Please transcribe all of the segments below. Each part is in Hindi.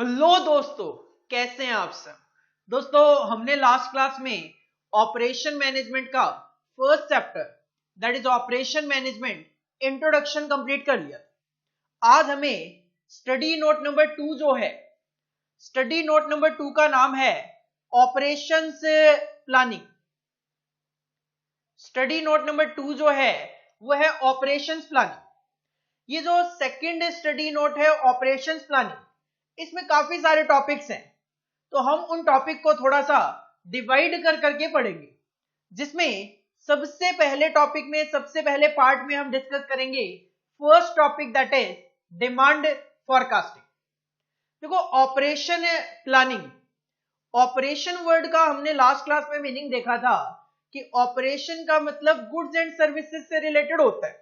हेलो दोस्तों, कैसे हैं आप सब। दोस्तों, हमने लास्ट क्लास में ऑपरेशन मैनेजमेंट का first chapter that is operation management introduction complete कर लिया। आज हमें स्टडी नोट नंबर 2 जो है, स्टडी नोट नंबर 2 का नाम है operations planning. Study note number 2 जो है वो है ऑपरेशंस प्लानिंग। ये जो सेकंड स्टडी नोट है ऑपरेशंस प्लानिंग, इसमें काफी सारे टॉपिक्स हैं, तो हम उन टॉपिक को थोड़ा सा डिवाइड कर करके पढ़ेंगे, जिसमें सबसे पहले टॉपिक में सबसे पहले पार्ट में हम डिस्कस करेंगे first topic that is demand forecasting. देखो, ऑपरेशन प्लानिंग, ऑपरेशन वर्ड का हमने लास्ट क्लास में मीनिंग देखा था कि ऑपरेशन का मतलब गुड्स एंड सर्विसेज से रिलेटेड होता है।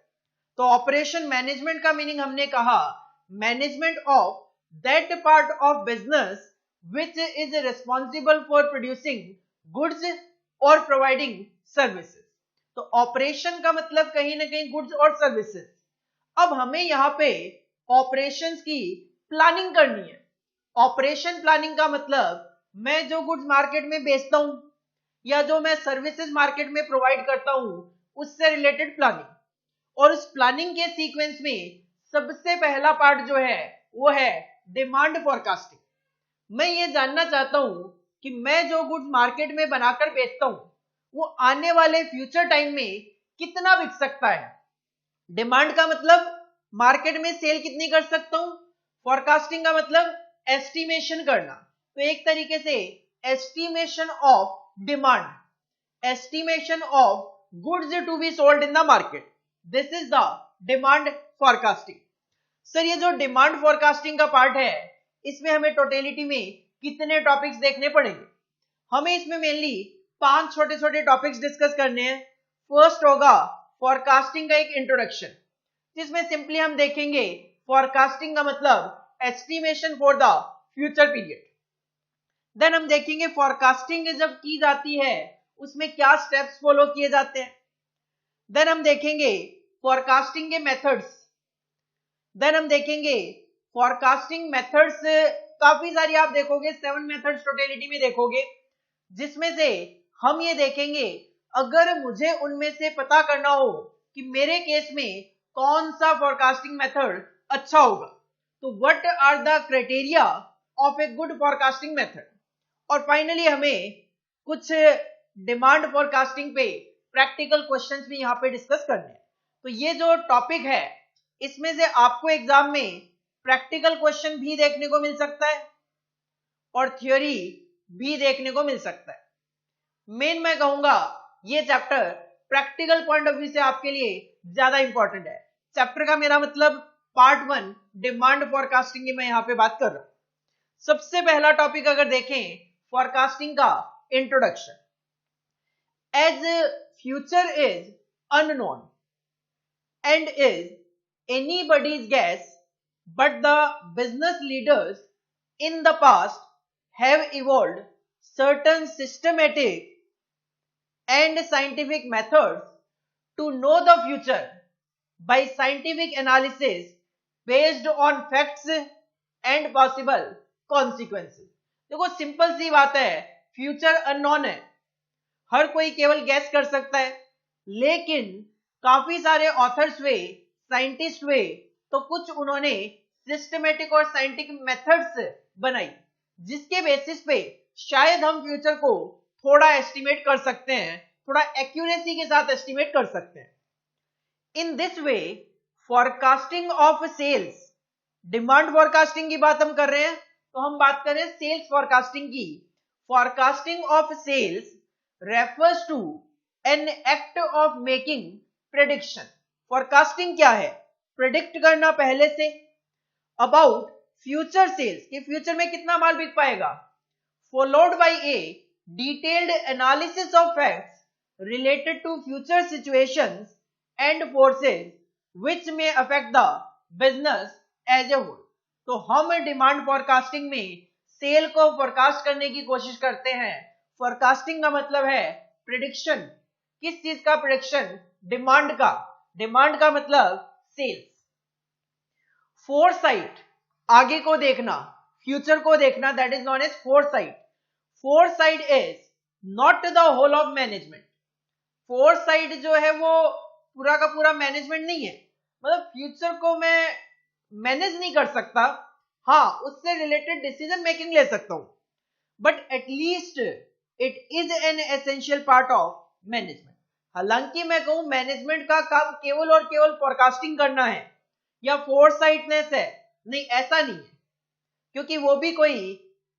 तो ऑपरेशन मैनेजमेंट का मीनिंग हमने कहा management of that part of business which is responsible for producing goods or providing services। तो ऑपरेशन का मतलब कहीं ना कहीं गुड्स और सर्विसेज। अब हमें यहाँ पे ऑपरेशंस की प्लानिंग करनी है। ऑपरेशन प्लानिंग का मतलब मैं जो गुड्स मार्केट में बेचता हूं या जो मैं सर्विसेज मार्केट में प्रोवाइड करता हूं उससे रिलेटेड प्लानिंग। और उस प्लानिंग के सीक्वेंस में सबसे पहला पार्ट जो है वो है डिमांड फॉरकास्टिंग। मैं ये जानना चाहता हूं कि मैं जो गुड्स मार्केट में बनाकर बेचता हूं वो आने वाले फ्यूचर टाइम में कितना बिक सकता है। डिमांड का मतलब मार्केट में सेल कितनी कर सकता हूं, फॉरकास्टिंग का मतलब एस्टिमेशन करना। तो एक तरीके से estimation of demand, estimation of goods to be sold in the market, this is the demand forecasting. Sir, ये जो डिमांड फॉरकास्टिंग का पार्ट है इसमें हमें टोटलिटी में कितने टॉपिक्स देखने पड़ेंगे। हमें इसमें मेनली 5 छोटे छोटे टॉपिक्स डिस्कस करने हैं। फर्स्ट होगा फॉरकास्टिंग का एक इंट्रोडक्शन, जिसमें सिंपली हम देखेंगे फॉरकास्टिंग का मतलब estimation for the future period. Then हम देखेंगे फॉरकास्टिंग जब की जाती है उसमें क्या स्टेप्स फॉलो किए जाते हैं। देन हम देखेंगे फॉरकास्टिंग के मेथड्स। देन हम देखेंगे फॉरकास्टिंग मेथड्स, काफी सारी आप देखोगे 7 मेथड्स टोटलिटी में देखोगे, जिसमें से हम ये देखेंगे अगर मुझे उनमें से पता करना हो कि मेरे केस में कौन सा फॉरकास्टिंग मेथड अच्छा होगा, तो what are the criteria of a good forecasting method. और फाइनली हमें कुछ डिमांड फॉरकास्टिंग पे प्रैक्टिकल क्वेश्चंस भी यहाँ पे डिस्कस करने हैं। तो ये जो टॉपिक है इसमें से आपको एग्जाम में प्रैक्टिकल क्वेश्चन भी देखने को मिल सकता है और थ्योरी भी देखने को मिल सकता है। मेन मैं कहूंगा ये chapter practical point of view से आपके लिए ज्यादा इंपॉर्टेंट है। चैप्टर का मेरा मतलब पार्ट 1 डिमांड फॉरकास्टिंग की मैं यहाँ पे बात कर रहा हूं। सबसे पहला टॉपिक अगर देखें फॉरकास्टिंग का introduction. As future is unknown and is anybody's guess, but the business leaders in the past have evolved certain systematic and scientific methods to know the future by scientific analysis based on facts and possible consequences। देखो, सिंपल सी बात है, फ्यूचर अननोन है, हर कोई केवल गैस कर सकता है, लेकिन काफी सारे ऑथर्स हुए, साइंटिस्ट हुए, तो कुछ उन्होंने सिस्टमेटिक और साइंटिफिक मेथड्स बनाई जिसके बेसिस पे शायद हम फ्यूचर को थोड़ा एस्टिमेट कर सकते हैं, थोड़ा एक्यूरेसी के साथ एस्टिमेट कर सकते हैं। In this way forecasting of sales, demand forecasting की बात हम कर रहे हैं तो हम बात करें सेल्स फॉरकास्टिंग की। Forecasting of sales refers to an act of making prediction. Forecasting क्या है? प्रेडिक्ट करना पहले से अबाउट फ्यूचर सेल्स, कि फ्यूचर में कितना माल बिक पाएगा, followed by a detailed analysis of facts related to future situations and forces which may affect the business as a whole. तो हम डिमांड फॉरकास्टिंग में सेल को फोरकास्ट करने की कोशिश करते हैं। फॉरकास्टिंग का मतलब है प्रेडिक्शन। किस चीज का प्रेडिक्शन? डिमांड का। डिमांड का मतलब सेल्स। फोरसाइट, आगे को देखना, फ्यूचर को देखना, that is known as foresight. Foresight is not the whole of management. Foresight जो है वो पूरा का पूरा मैनेजमेंट नहीं है, मतलब फ्यूचर को मैं मैनेज नहीं कर सकता, हाँ उससे रिलेटेड डिसीजन मेकिंग ले सकता हूं, but at least it is an essential part of management. हालांकि मैं कहूं मैनेजमेंट का काम केवल और केवल फोरकास्टिंग करना है या फोरसाइटनेस है, नहीं ऐसा नहीं है, क्योंकि वो भी कोई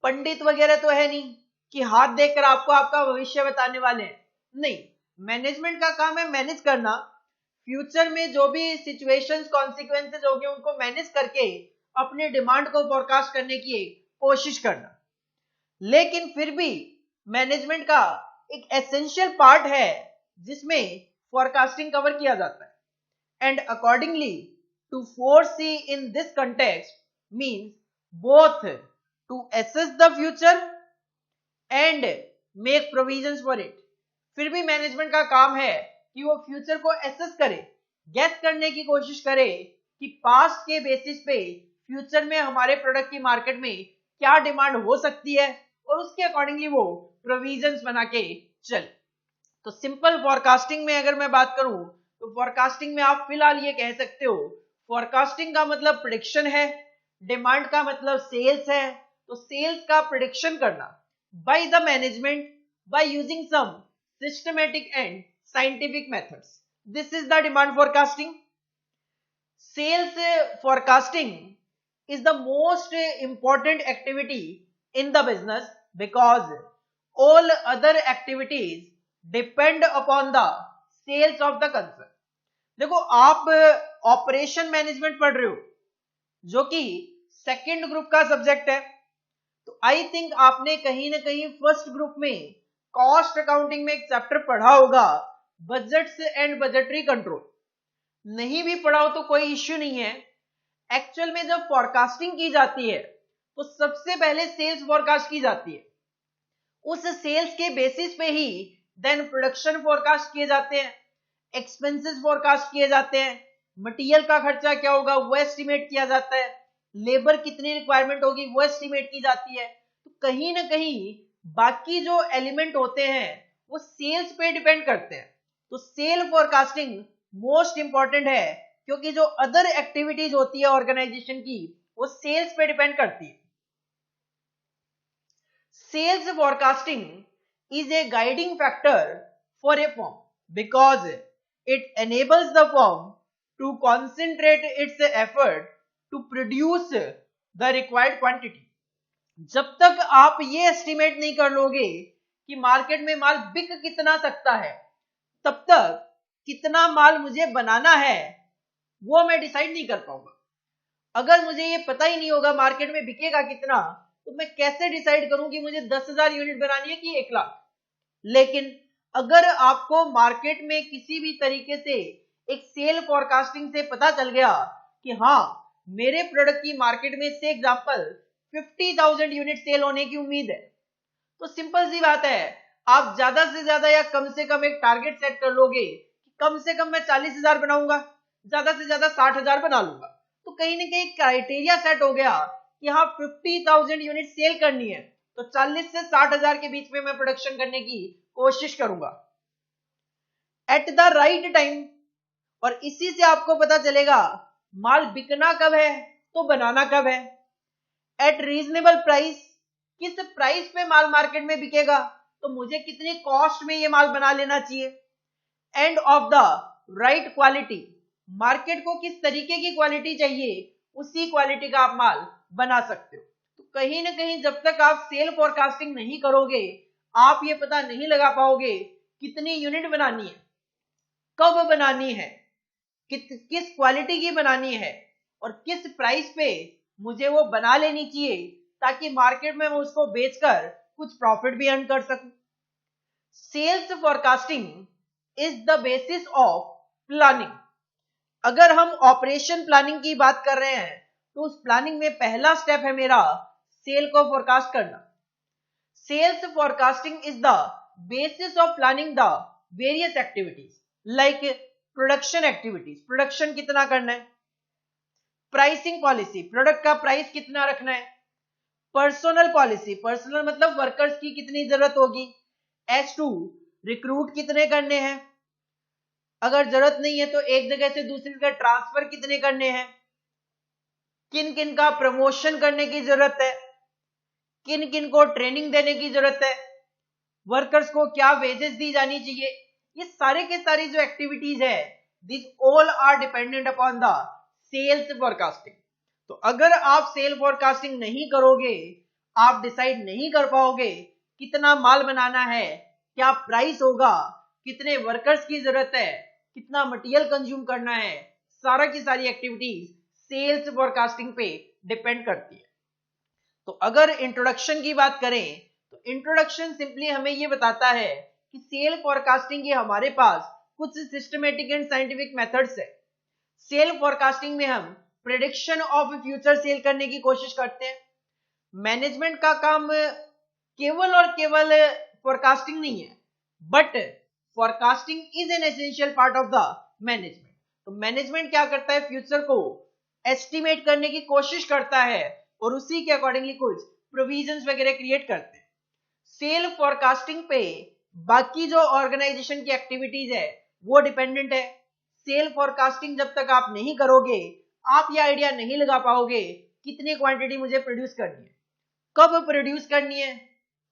पंडित वगैरह तो है नहीं कि हाथ देखकर आपको आपका भविष्य बताने वाले हैं। नहीं, मैनेजमेंट का काम है मैनेज करना, फ्यूचर में जो भी सिचुएशंस कॉन्सिक्वेंसेज होंगे उनको मैनेज करके अपने डिमांड को फोरकास्ट करने की कोशिश करना। लेकिन फिर भी मैनेजमेंट का एक एसेंशियल पार्ट है जिसमें फोरकास्टिंग कवर किया जाता है। And accordingly to foresee in this context means both to assess the future and make provisions for it। फिर भी मैनेजमेंट का काम है कि वो फ्यूचर को एसेस करे, गेस करने की कोशिश करे कि पास्ट के बेसिस पे फ्यूचर में हमारे प्रोडक्ट की मार्केट में क्या डिमांड हो सकती है और उसके अकॉर्डिंगली वो प्रोविजंस बना के चले। तो सिंपल फॉरकास्टिंग में अगर मैं बात करूं तो फॉरकास्टिंग में आप फिलहाल ये कह सकते हो, फॉरकास्टिंग का मतलब प्रेडिक्शन है, डिमांड का मतलब सेल्स है, तो सेल्स का प्रेडिक्शन करना by the management by using some systematic and scientific methods, this is the demand forecasting. Sales forecasting is the most important activity in the business because all other activities depend upon the sales of the concern। देखो आप ऑपरेशन मैनेजमेंट पढ़ रहे हो जो कि सेकंड ग्रुप का सब्जेक्ट है, तो आई थिंक आपने कहीं ना कहीं फर्स्ट ग्रुप में कॉस्ट अकाउंटिंग में एक चैप्टर पढ़ा होगा, बजट्स एंड बजटरी कंट्रोल। नहीं भी पढ़ा हो तो कोई इश्यू नहीं है। एक्चुअल में जब फोरकास्टिंग की जाती है तो सबसे पहले सेल्स फोरकास्ट की जाती है, उस सेल्स के बेसिस पे ही देन प्रोडक्शन फोरकास्ट किए जाते हैं, एक्सपेंसेस फोरकास्ट किए जाते हैं, मटेरियल का खर्चा क्या होगा वो एस्टिमेट किया जाता है, लेबर कितनी रिक्वायरमेंट होगी वो एस्टिमेट की जाती है। तो कहीं ना कहीं बाकी जो एलिमेंट होते हैं वो सेल्स पे डिपेंड करते हैं। तो सेल फोरकास्टिंग मोस्ट इंपॉर्टेंट है क्योंकि जो अदर एक्टिविटीज होती है ऑर्गेनाइजेशन की वो सेल्स पे डिपेंड करती है। Sales forecasting is a guiding factor for a firm because it enables the firm to concentrate its effort to produce the required quantity। जब तक आप ये एस्टिमेट नहीं कर लोगे कि मार्केट में माल बिक कितना सकता है, तब तक कितना माल मुझे बनाना है वो मैं डिसाइड नहीं कर पाऊंगा। अगर मुझे ये पता ही नहीं होगा मार्केट में बिकेगा कितना, तो मैं कैसे डिसाइड करूं कि मुझे 10,000 यूनिट बनानी है कि 1 लाख। लेकिन अगर आपको मार्केट में किसी भी तरीके से एक सेल फोरकास्टिंग से पता चल गया कि हाँ मेरे प्रोडक्ट की मार्केट में से एग्जांपल 50,000 यूनिट सेल होने की उम्मीद है, तो सिंपल सी बात है आप ज्यादा से ज्यादा या कम से कम एक टारगेट सेट कर लोगे कि कम से कम मैं 40,000 बनाऊंगा, ज्यादा से ज्यादा 60,000 बना लूंगा। तो कहीं ना कहीं क्राइटेरिया सेट हो गया कि हाँ 50,000 यूनिट सेल करनी है, तो 40 से 60,000 के बीच में मैं प्रोडक्शन करने की कोशिश करूंगा एट द राइट टाइम। और इसी से आपको पता चलेगा माल बिकना कब है तो बनाना कब है। एट रीजनेबल प्राइस, किस प्राइस पे माल मार्केट में बिकेगा तो मुझे कितनी कॉस्ट में ये माल बना लेना चाहिए। End of the right quality, market को किस तरीके की क्वालिटी चाहिए उसी क्वालिटी का आप माल बना सकते हो। तो कहीं ना कहीं जब तक आप सेल फोरकास्टिंग नहीं करोगे आप ये पता नहीं लगा पाओगे कितनी यूनिट बनानी है, कब बनानी है, किस क्वालिटी की बनानी है और किस प्राइस पे मुझे वो बना लेनी चाहिए ताकि मार्केट में मैं उसको बेचकर कुछ प्रॉफिट भी अर्न कर सकूं। Sales forecasting is the basis of planning. अगर हम ऑपरेशन प्लानिंग की बात कर रहे हैं तो उस प्लानिंग में पहला स्टेप है मेरा सेल को फोरकास्ट करना। Sales forecasting is the basis of planning the various activities like production activities, production कितना करना है, प्राइसिंग पॉलिसी, प्रोडक्ट का प्राइस कितना रखना है, पर्सनल पॉलिसी, पर्सनल मतलब वर्कर्स की कितनी जरूरत होगी। S2 रिक्रूट कितने करने हैं, अगर जरूरत नहीं है तो एक जगह से दूसरी जगह ट्रांसफर कितने करने हैं, किन किन का प्रमोशन करने की जरूरत है, किन किन को ट्रेनिंग देने की जरूरत है, वर्कर्स को क्या वेजेस दी जानी चाहिए, ये सारे के सारी जो एक्टिविटीज है this all are dependent upon the sales forecasting. तो अगर आप सेल फोरकास्टिंग नहीं करोगे, आप डिसाइड नहीं कर पाओगे कितना माल बनाना है, क्या प्राइस होगा, कितने वर्कर्स की जरूरत है, कितना मटेरियल कंज्यूम करना है, सारा की सारी एक्टिविटीज सेल्स फोरकास्टिंग पे डिपेंड करती है। तो अगर इंट्रोडक्शन की बात करें तो इंट्रोडक्शन सिंपली हमें ये बताता है कि सेल फोरकास्टिंग के हमारे पास कुछ सिस्टमेटिक एंड साइंटिफिक मेथड्स है। सेल फोरकास्टिंग में हम प्रेडिक्शन ऑफ फ्यूचर सेल करने की कोशिश करते हैं। मैनेजमेंट का काम केवल और केवल फोरकास्टिंग नहीं है, but forecasting is an essential part of the management. तो मैनेजमेंट क्या करता है, फ्यूचर को एस्टिमेट करने की कोशिश करता है और उसी के अकॉर्डिंगली कुछ प्रोविजंस वगैरह क्रिएट करते हैं। सेल फोरकास्टिंग पे बाकी जो ऑर्गेनाइजेशन की एक्टिविटीज है वो डिपेंडेंट है। सेल फोरकास्टिंग जब तक आप नहीं करोगे, आप ये आइडिया नहीं लगा पाओगे कितनी क्वांटिटी मुझे प्रोड्यूस करनी है, कब प्रोड्यूस करनी है,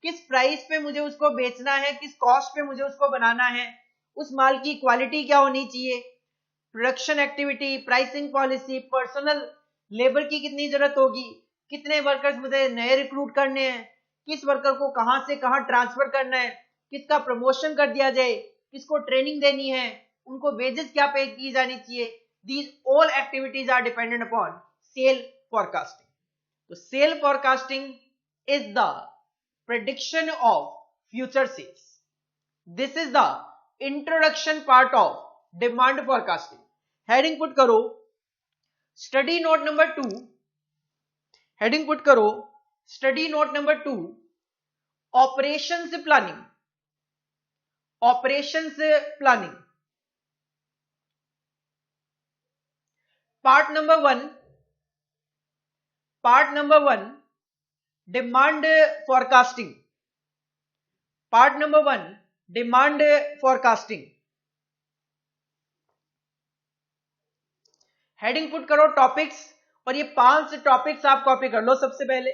किस प्राइस पे मुझे उसको बेचना है, किस कॉस्ट पे मुझे उसको बनाना है, उस माल की क्वालिटी क्या होनी चाहिए, production activity, pricing policy, personal labour की कितनी जरूरत होगी, कितने वर्कर्स मुझे नए रिक्रूट करने हैं, किस वर्कर को कहां से कहां ट्रांसफर करना है, किसका प्रमोशन कर दिया जाए, किसको ट्रेनिंग देनी है, उनको वेजेस क्या पे की जानी चाहिए। These all activities are dependent upon sale forecasting. तो sale forecasting is the prediction of future sales. This is the introduction part of demand forecasting. Heading put करो study note number 2. Heading put करो study note number 2. Operations planning. Operations planning. Part number 1. Part number 1. Demand forecasting. Part number 1. Demand forecasting. Heading put करो टॉपिक्स, और ये 5 टॉपिक्स आप कॉपी कर लो सबसे पहले।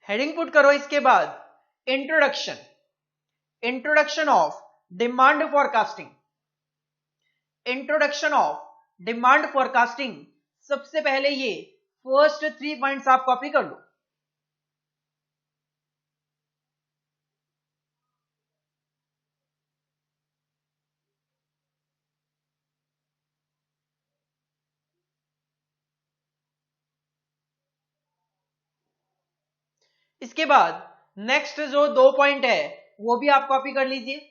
हेडिंग पुट करो इसके बाद introduction, introduction of demand forecasting. Introduction of demand forecasting, सबसे पहले ये फर्स्ट 3 पॉइंट्स आप कॉपी कर लो। इसके बाद नेक्स्ट जो 2 पॉइंट है वो भी आप कॉपी कर लीजिए।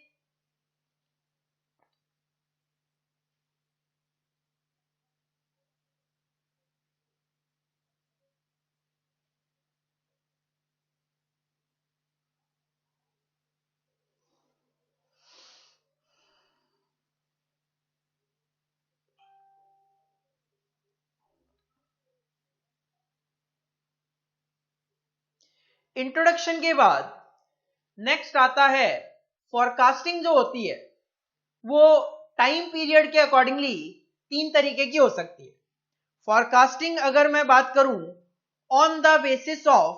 इंट्रोडक्शन के बाद नेक्स्ट आता है फोरकास्टिंग। जो होती है वो टाइम पीरियड के अकॉर्डिंगली 3 तरीके की हो सकती है। फोरकास्टिंग अगर मैं बात करूं on the basis of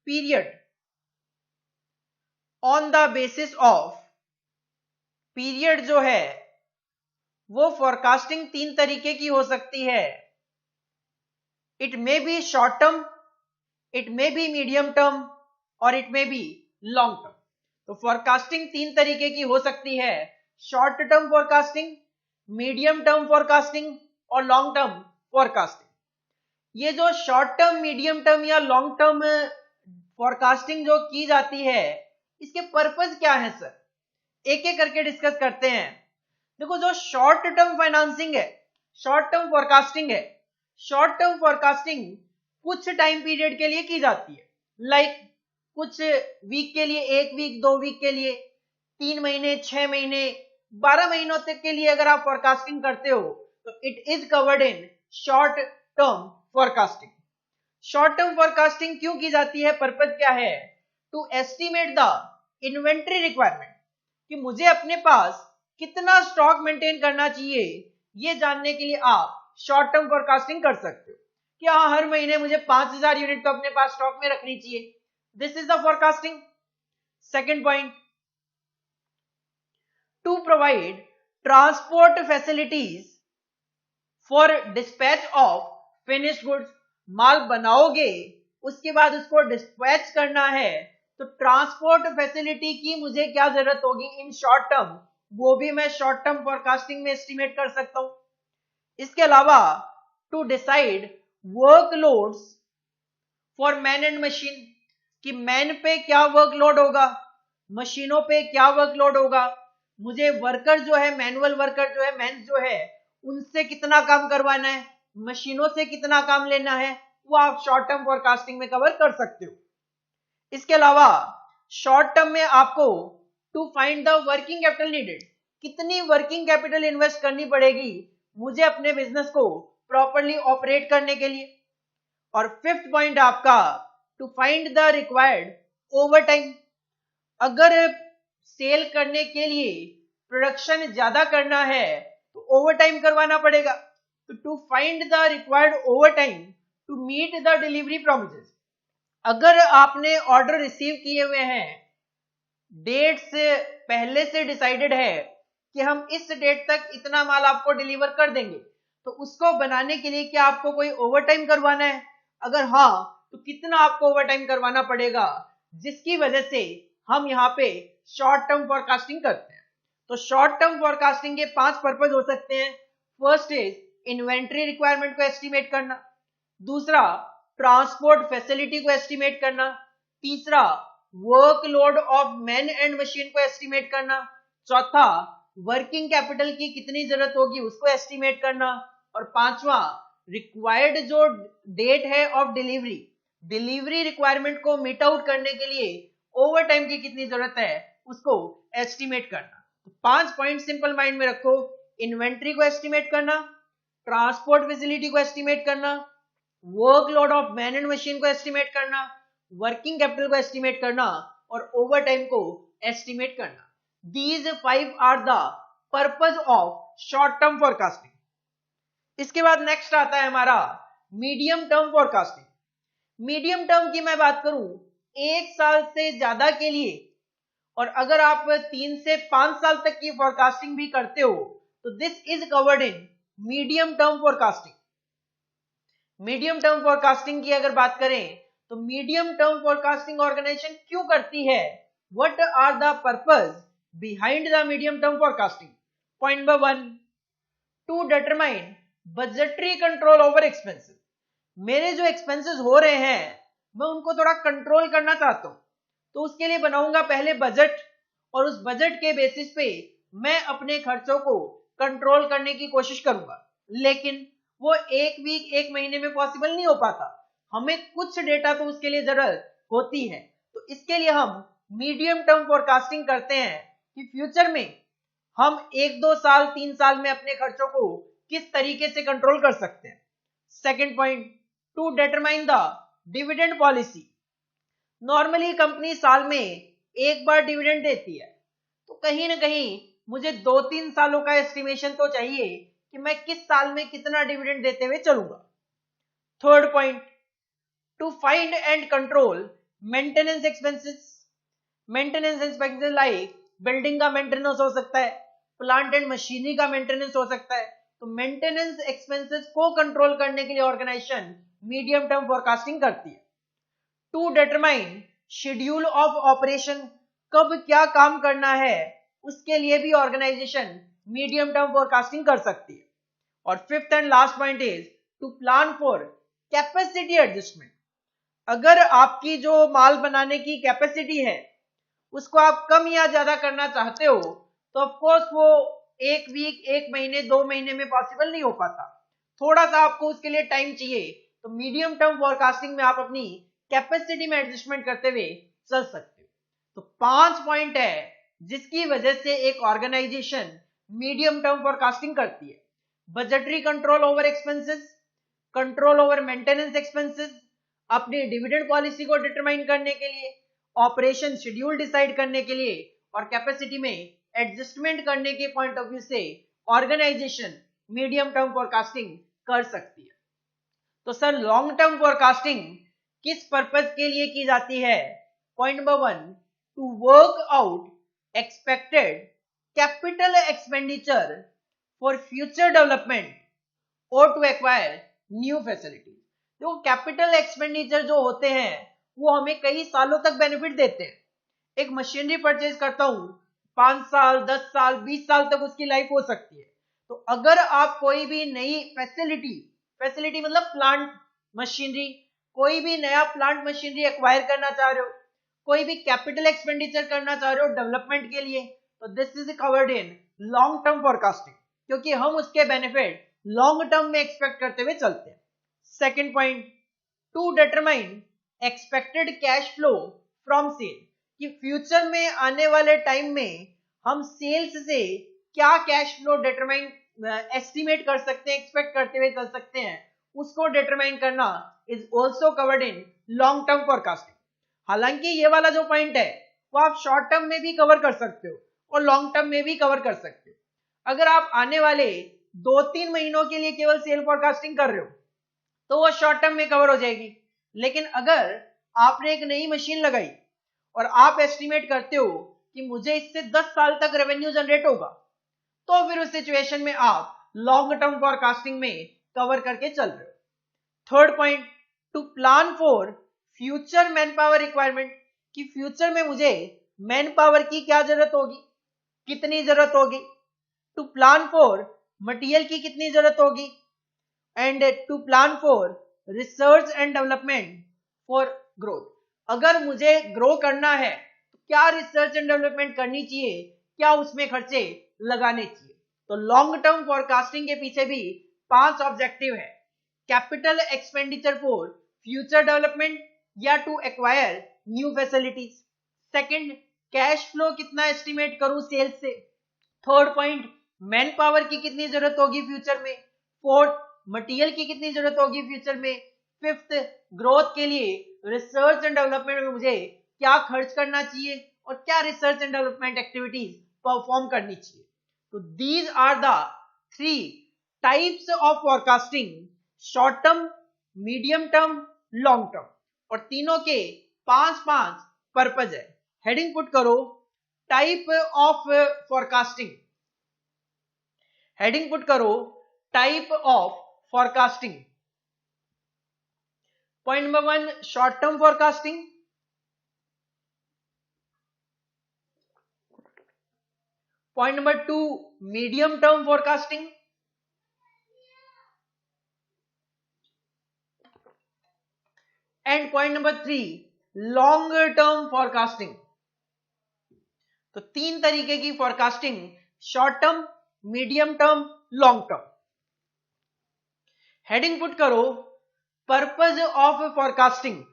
period, on the basis of period जो है वो फोरकास्टिंग 3 तरीके की हो सकती है। It may be short term, it may be medium term और it may be long term. तो फोरकास्टिंग 3 तरीके की हो सकती है, short term forecasting, medium term forecasting और लॉन्ग टर्म फोरकास्टिंग। ये जो शॉर्ट टर्म, मीडियम टर्म या लॉन्ग टर्म फोरकास्टिंग जो की जाती है, इसके पर्पस क्या है सर? एक एक करके डिस्कस करते हैं। देखो, जो शॉर्ट टर्म फाइनेंसिंग है, शॉर्ट टर्म फोरकास्टिंग है, शॉर्ट टर्म फोरकास्टिंग कुछ टाइम पीरियड के लिए की जाती है, लाइक कुछ वीक के लिए, 1 वीक, 2 वीक के लिए, 3 महीने, 6 महीने, 12 महीनों तक के लिए अगर आप फोरकास्टिंग करते हो तो it is covered in short term forecasting. Short term forecasting क्यों की जाती है, पर्पस क्या है? To estimate the inventory requirement, कि मुझे अपने पास कितना स्टॉक मेंटेन करना चाहिए, ये जानने के लिए आप शॉर्ट टर्म फोरकास्टिंग कर सकते हो कि हाँ, हर महीने मुझे 5000 यूनिट तो अपने पास स्टॉक में रखनी चाहिए। This is the forecasting. Second point, to provide transport facilities for dispatch of finished goods. माल बनाओगे, उसके बाद उसको डिस्पैच करना है, तो ट्रांसपोर्ट फैसिलिटी की मुझे क्या जरूरत होगी इन शॉर्ट टर्म, वो भी मैं शॉर्ट टर्म फोरकास्टिंग में एस्टिमेट कर सकता हूं। इसके अलावा to decide workloads for man and machine, कि मैन पे क्या वर्कलोड होगा, मशीनों पे क्या वर्कलोड होगा, मुझे वर्कर जो है, मैनुअल वर्कर जो है, मैन जो है, उनसे कितना काम करवाना है, मशीनों से कितना काम लेना है, वो आप शॉर्ट टर्म फोरकास्टिंग में कवर कर सकते हो। इसके अलावा शॉर्ट टर्म में आपको to find the working capital needed, कितनी वर्किंग कैपिटल इन्वेस्ट करनी पड़ेगी मुझे अपने बिजनेस को प्रॉपर्ली ऑपरेट करने के लिए। और फिफ्थ पॉइंट आपका to find the required overtime, अगर सेल करने के लिए प्रोडक्शन ज्यादा करना है तो ओवर टाइम करवाना पड़ेगा। तो to find the required overtime to meet the delivery promises, अगर आपने ऑर्डर रिसीव किए हुए हैं, डेट से पहले से डिसाइडेड है कि हम इस डेट तक इतना माल आपको डिलीवर कर देंगे, तो उसको बनाने के लिए क्या आपको कोई ओवर टाइम करवाना है? अगर हाँ, तो कितना आपको ओवर टाइम करवाना पड़ेगा, जिसकी वजह से हम यहाँ पे शॉर्ट टर्म फोरकास्टिंग करते हैं। तो शॉर्ट टर्म फोरकास्टिंग के 5 पर्पस हो सकते हैं। फर्स्ट इज इन्वेंट्री रिक्वायरमेंट को एस्टिमेट करना, दूसरा ट्रांसपोर्ट फैसिलिटी को एस्टिमेट करना, तीसरा workload of man and machine को एस्टिमेट करना, चौथा वर्किंग कैपिटल की कितनी जरूरत होगी उसको एस्टिमेट करना, और पांचवा रिक्वायर्ड जो डेट है ऑफ डिलीवरी, डिलीवरी रिक्वायरमेंट को मीट आउट करने के लिए ओवर टाइम की कितनी जरूरत है उसको एस्टिमेट करना। तो 5 पॉइंट सिंपल माइंड में रखो, इन्वेंट्री को एस्टिमेट करना, ट्रांसपोर्ट फैसिलिटी को एस्टिमेट करना, workload of man and machine को एस्टिमेट करना, वर्किंग कैपिटल को एस्टिमेट करना, और ओवर टाइम को एस्टिमेट करना। These 5 are the purpose of short term forecasting. इसके बाद नेक्स्ट आता है हमारा medium term forecasting. Medium term की मैं बात करूं, 1 साल से ज्यादा के लिए, और अगर आप 3 से 5 साल तक की फोरकास्टिंग भी करते हो तो this is covered in medium term forecasting. Medium term forecasting की अगर बात करें तो मीडियम टर्म फोरकास्टिंग ऑर्गेनाइजेशन क्यों करती है, what are the purpose behind the medium term forecasting? Point number 1, to determine budgetary control over expenses. मेरे जो एक्सपेंसेस हो रहे हैं मैं उनको थोड़ा कंट्रोल करना चाहता हूं, तो उसके लिए बनाऊंगा पहले बजट, और उस बजट के बेसिस पे मैं अपने खर्चों को कंट्रोल करने की कोशिश करूंगा। लेकिन वो 1 वीक 1 महीने में पॉसिबल नहीं हो पाता, हमें कुछ डेटा तो उसके लिए जरूरत होती है। तो इसके लिए हम मीडियम टर्म फोरकास्टिंग करते हैं कि फ्यूचर में हम 1-2 साल 3 साल में अपने खर्चों को किस तरीके से कंट्रोल कर सकते हैं। Second point, to determine the dividend policy. Normally company साल में एक बार डिविडेंड देती है, तो कहीं ना कहीं मुझे 2-3 सालों का एस्टिमेशन तो चाहिए कि मैं किस साल में कितना डिविडेंड देते हुए चलूंगा। Third point, to find and control maintenance expenses. Maintenance expenses like building का मेंटेनेंस हो सकता है, प्लांट एंड मशीनरी का मेंटेनेंस हो सकता है। तो मेंटेनेंस एक्सपेंसेस को कंट्रोल करने के लिए ऑर्गेनाइजेशन मीडियम टर्म फोरकास्टिंग करती है। To determine schedule of operation, कब क्या काम करना है उसके लिए भी ऑर्गेनाइजेशन मीडियम टर्म फोरकास्टिंग कर सकती है। और fifth and last point is to plan for capacity adjustment, अगर आपकी जो माल बनाने की कैपेसिटी है उसको आप कम या ज्यादा करना चाहते हो तो ऑफ कोर्स वो एक वीक, एक महीने, 2 महीने में पॉसिबल नहीं हो पाता, थोड़ा सा आपको उसके लिए टाइम चाहिए। तो मीडियम टर्म फोरकास्टिंग में आप अपनी कैपेसिटी में एडजस्टमेंट करते हुए चल सकते हो। तो 5 पॉइंट है जिसकी वजह से एक ऑर्गेनाइजेशन मीडियम टर्म फोरकास्टिंग करती है। Budgetary control over expenses, control over maintenance expenses, अपनी डिविडेंड पॉलिसी को डिटरमाइन करने के लिए, ऑपरेशन शेड्यूल डिसाइड करने के लिए और कैपेसिटी में एडजस्टमेंट करने के पॉइंट ऑफ व्यू से ऑर्गेनाइजेशन मीडियम टर्म फोरकास्टिंग कर सकती है। तो सर लॉन्ग टर्म फोरकास्टिंग किस पर्पज के लिए की जाती है? Point number 1, to work out expected capital expenditure for future development और टू एक्वायर न्यू फैसिलिटी। देखो कैपिटल एक्सपेंडिचर जो होते हैं वो हमें कई सालों तक बेनिफिट देते हैं। एक मशीनरी परचेज करता हूं, 5 साल, 10 साल, 20 साल तक उसकी लाइफ हो सकती है। तो अगर आप कोई भी नई फैसिलिटी मतलब प्लांट मशीनरी, कोई भी नया प्लांट मशीनरी एक्वायर करना चाह रहे हो, कोई भी कैपिटल एक्सपेंडिचर करना चाह रहे हो डेवलपमेंट के लिए, तो this is covered in long term forecasting, क्योंकि हम उसके बेनिफिट लॉन्ग टर्म में एक्सपेक्ट करते हुए चलते हैं। Second point, to determine expected cash flow from sale, कि फ्यूचर में आने वाले टाइम में हम सेल्स से क्या कैश फ्लो डिटरमाइन एस्टिमेट कर सकते हैं, एक्सपेक्ट करते हुए चल सकते हैं, उसको डिटरमाइन करना is also covered in long term forecasting. हालांकि ये वाला जो पॉइंट है वो आप शॉर्ट टर्म में भी कवर कर सकते हो और लॉन्ग टर्म में भी कवर कर सकते हो। अगर आप आने वाले 2-3 महीनों के लिए केवल सेल फोरकास्टिंग कर रहे हो तो वो शॉर्ट टर्म में कवर हो जाएगी। लेकिन अगर आपने एक नई मशीन लगाई और आप एस्टिमेट करते हो कि मुझे इससे 10 साल तक रेवेन्यू जनरेट होगा, तो फिर उस सिचुएशन में आप लॉन्ग टर्म फोरकास्टिंग में कवर करके चल रहे हो। Third point, to plan for future manpower requirement, कि फ्यूचर में मुझे मैन पावर की क्या जरूरत होगी, कितनी जरूरत होगी। टू प्लान फॉर मटेरियल की कितनी जरूरत होगी, and to plan for research and development for growth. अगर मुझे ग्रो करना है तो क्या रिसर्च एंड डेवलपमेंट करनी चाहिए, क्या उसमें खर्चे लगाने चाहिए। तो लॉन्ग टर्म फोरकास्टिंग के पीछे भी 5 ऑब्जेक्टिव है। Capital expenditure for future development या to acquire new facilities. Second, cash flow कितना एस्टिमेट करूं सेल्स से। थर्ड पॉइंट, मैन पावर की कितनी जरूरत होगी फ्यूचर में। फोर्थ, मटेरियल की कितनी जरूरत होगी फ्यूचर में। फिफ्थ, ग्रोथ के लिए रिसर्च एंड डेवलपमेंट में मुझे क्या खर्च करना चाहिए और क्या research and development activities perform करनी चाहिए। तो these are the 3 types of forecasting, short term, medium term, long term, और तीनों के 5 पर्पज है। हेडिंग पुट करो type of forecasting, heading put करो type of forecasting. Point number 1, short term forecasting. Point number 2, medium term forecasting. And point number 3, long term forecasting. तो 3 तरीके की forecasting, short term, medium term, long term. Heading put करो purpose of forecasting,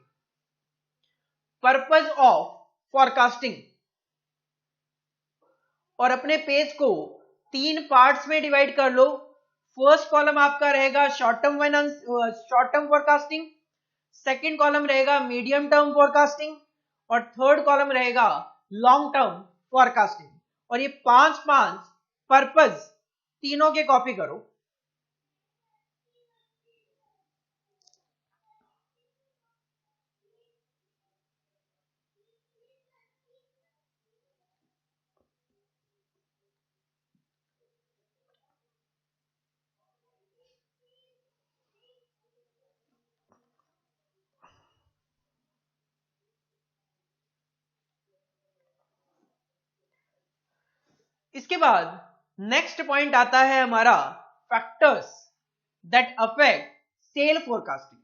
purpose of forecasting, और अपने पेज को 3 पार्ट्स में डिवाइड कर लो। फर्स्ट कॉलम आपका रहेगा short term forecasting, second column रहेगा मीडियम टर्म फोरकास्टिंग और थर्ड कॉलम रहेगा लॉन्ग टर्म फोरकास्टिंग। और ये 5 पर्पज तीनों के कॉपी करो। इसके बाद नेक्स्ट पॉइंट आता है हमारा factors that affect sale forecasting.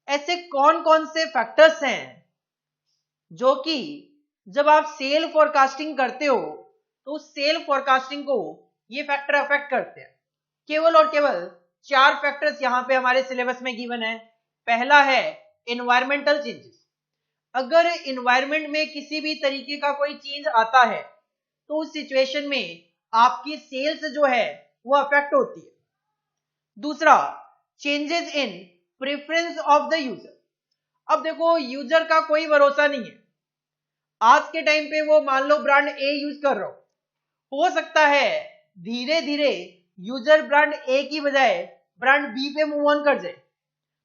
ऐसे कौन कौन से फैक्टर्स हैं जो कि जब आप सेल फोरकास्टिंग करते हो तो सेल फोरकास्टिंग को ये फैक्टर अफेक्ट करते हैं? केवल और केवल 4 फैक्टर्स यहां पे हमारे सिलेबस में गिवन है। पहला है एनवायरमेंटल चेंजेस। अगर एनवायरमेंट में किसी भी तरीके का कोई चेंज आता है तो उस सिचुएशन में आपकी सेल्स जो है वो अफेक्ट होती है। दूसरा, changes in preference of the user. अब देखो, यूजर का कोई भरोसा नहीं है। आज के टाइम पे वो मान लो ब्रांड ए यूज कर रहा हो सकता है धीरे धीरे यूजर ब्रांड ए की बजाय ब्रांड बी पे मूव ऑन कर जाए।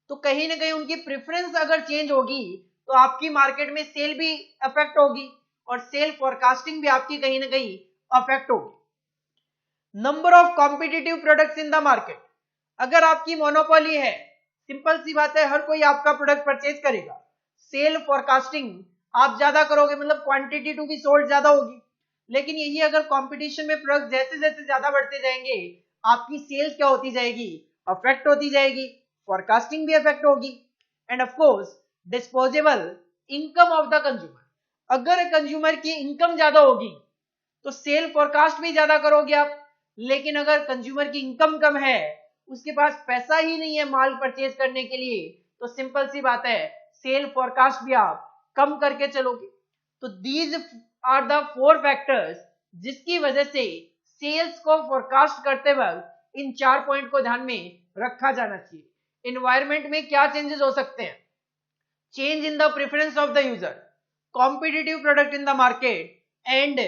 तो कहीं ना कहीं उनकी प्रेफरेंस अगर चेंज होगी तो आपकी मार्केट में सेल भी अफेक्ट होगी और सेल फोरकास्टिंग भी आपकी कहीं ना कहीं अफेक्ट होगी। Number of competitive products in the market. अगर आपकी मोनोपोली है, सिंपल सी बात है, हर कोई आपका प्रोडक्ट परचेज करेगा। सेल फोरकास्टिंग आप ज्यादा करोगे मतलब क्वांटिटी टू बी सोल्ड ज्यादा होगी। लेकिन यही अगर कंपटीशन में प्रोडक्ट जैसे जैसे ज्यादा बढ़ते जाएंगे आपकी सेल्स क्या होती जाएगी? अफेक्ट होती जाएगी, फोरकास्टिंग भी अफेक्ट होगी। End of course disposable income of the consumer. अगर कंज्यूमर की इनकम ज्यादा होगी तो सेल फोरकास्ट भी ज्यादा करोगे आप। लेकिन अगर कंज्यूमर की इनकम कम है, उसके पास पैसा ही नहीं है माल परचेज करने के लिए, तो सिंपल सी बात है सेल फोरकास्ट भी आप कम करके चलोगे। तो दीज आर द 4 फैक्टर्स जिसकी वजह से सेल्स को फोरकास्ट करते वक्त इन 4 पॉइंट को ध्यान में रखा जाना चाहिए। एनवायरमेंट में क्या चेंजेस हो सकते हैं? Change in the preference of the user, competitive product in the market and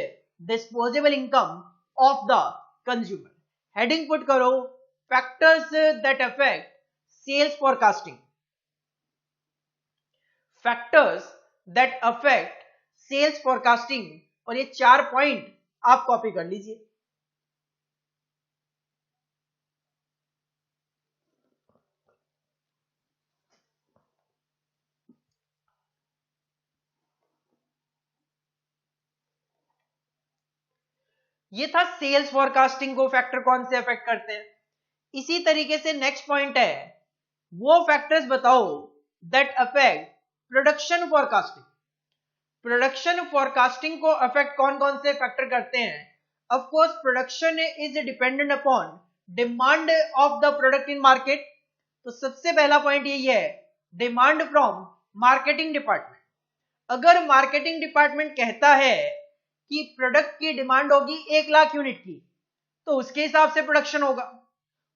disposable income of the consumer. Heading put करो factors that affect sales forecasting. Factors that affect sales forecasting, और ये 4 पॉइंट आप कॉपी कर लीजिए। ये था सेल्स फोरकास्टिंग को फैक्टर कौन से अफेक्ट करते हैं। इसी तरीके से नेक्स्ट पॉइंट है वो फैक्टर्स बताओ that affect production forecasting. Production forecasting को अफेक्ट कौन कौन से फैक्टर करते हैं? Of course production is dependent upon demand of the product in market. तो सबसे पहला पॉइंट यही है, डिमांड फ्रॉम मार्केटिंग डिपार्टमेंट। अगर मार्केटिंग डिपार्टमेंट कहता है कि प्रोडक्ट की डिमांड होगी 1 लाख यूनिट की, तो उसके हिसाब से प्रोडक्शन होगा।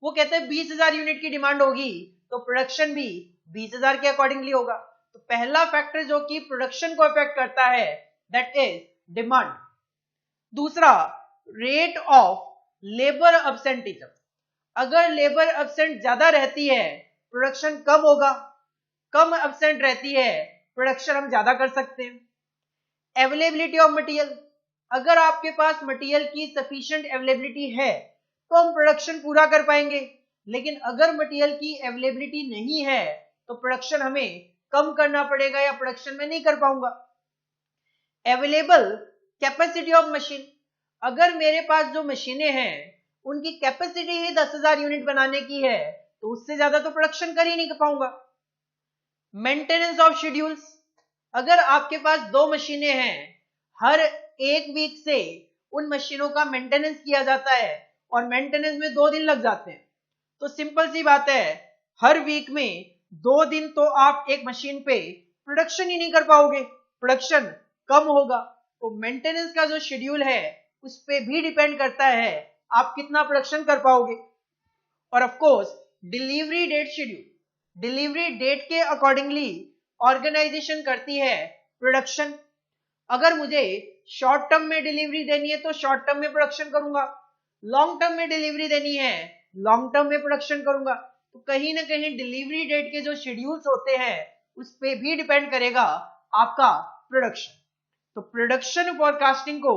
वो कहते हैं 20,000 यूनिट की डिमांड होगी तो प्रोडक्शन भी 20,000 के अकॉर्डिंगली होगा। तो पहला फैक्टर जो कि प्रोडक्शन को अफेक्ट करता है दैट इज डिमांड। दूसरा, रेट ऑफ लेबर अब्सेंटिज्म। अगर लेबर अब्सेंट ज्यादा रहती है प्रोडक्शन कम होगा, कम अब्सेंट रहती है प्रोडक्शन हम ज्यादा कर सकते हैं। Availability of material. अगर आपके पास मटेरियल की सफिशिएंट अवेलेबिलिटी है तो हम प्रोडक्शन पूरा कर पाएंगे। लेकिन अगर मटेरियल की अवेलेबिलिटी नहीं है तो प्रोडक्शन हमें कम करना पड़ेगा या प्रोडक्शन में नहीं कर पाऊंगा। Available capacity of machine. अगर मेरे पास जो मशीनें हैं उनकी कैपेसिटी ही 10,000 यूनिट बनाने की है तो उससे ज्यादा तो प्रोडक्शन कर ही नहीं पाऊंगा। Maintenance of schedules. अगर आपके पास 2 मशीनें हैं, हर 1 वीक से उन मशीनों का मेंटेनेंस किया जाता है और मेंटेनेंस में 2 दिन लग जाते हैं, तो सिंपल सी बात है हर वीक में 2 दिन तो आप एक मशीन पे प्रोडक्शन ही नहीं कर पाओगे, प्रोडक्शन कम होगा। तो मेंटेनेंस का जो शेड्यूल है उस पे भी डिपेंड करता है आप कितना प्रोडक्शन कर पाओगे। और of course delivery date schedule, delivery date के अकॉर्डिंगली ऑर्गेनाइजेशन करती है प्रोडक्शन। अगर मुझे शॉर्ट टर्म में डिलीवरी देनी है तो शॉर्ट टर्म में प्रोडक्शन करूंगा, लॉन्ग टर्म में डिलीवरी देनी है लॉन्ग टर्म में प्रोडक्शन करूंगा। तो कहीं ना कहीं डिलीवरी डेट के जो शेड्यूल्स होते हैं उस पे भी डिपेंड करेगा आपका प्रोडक्शन। तो प्रोडक्शन फोरकास्टिंग को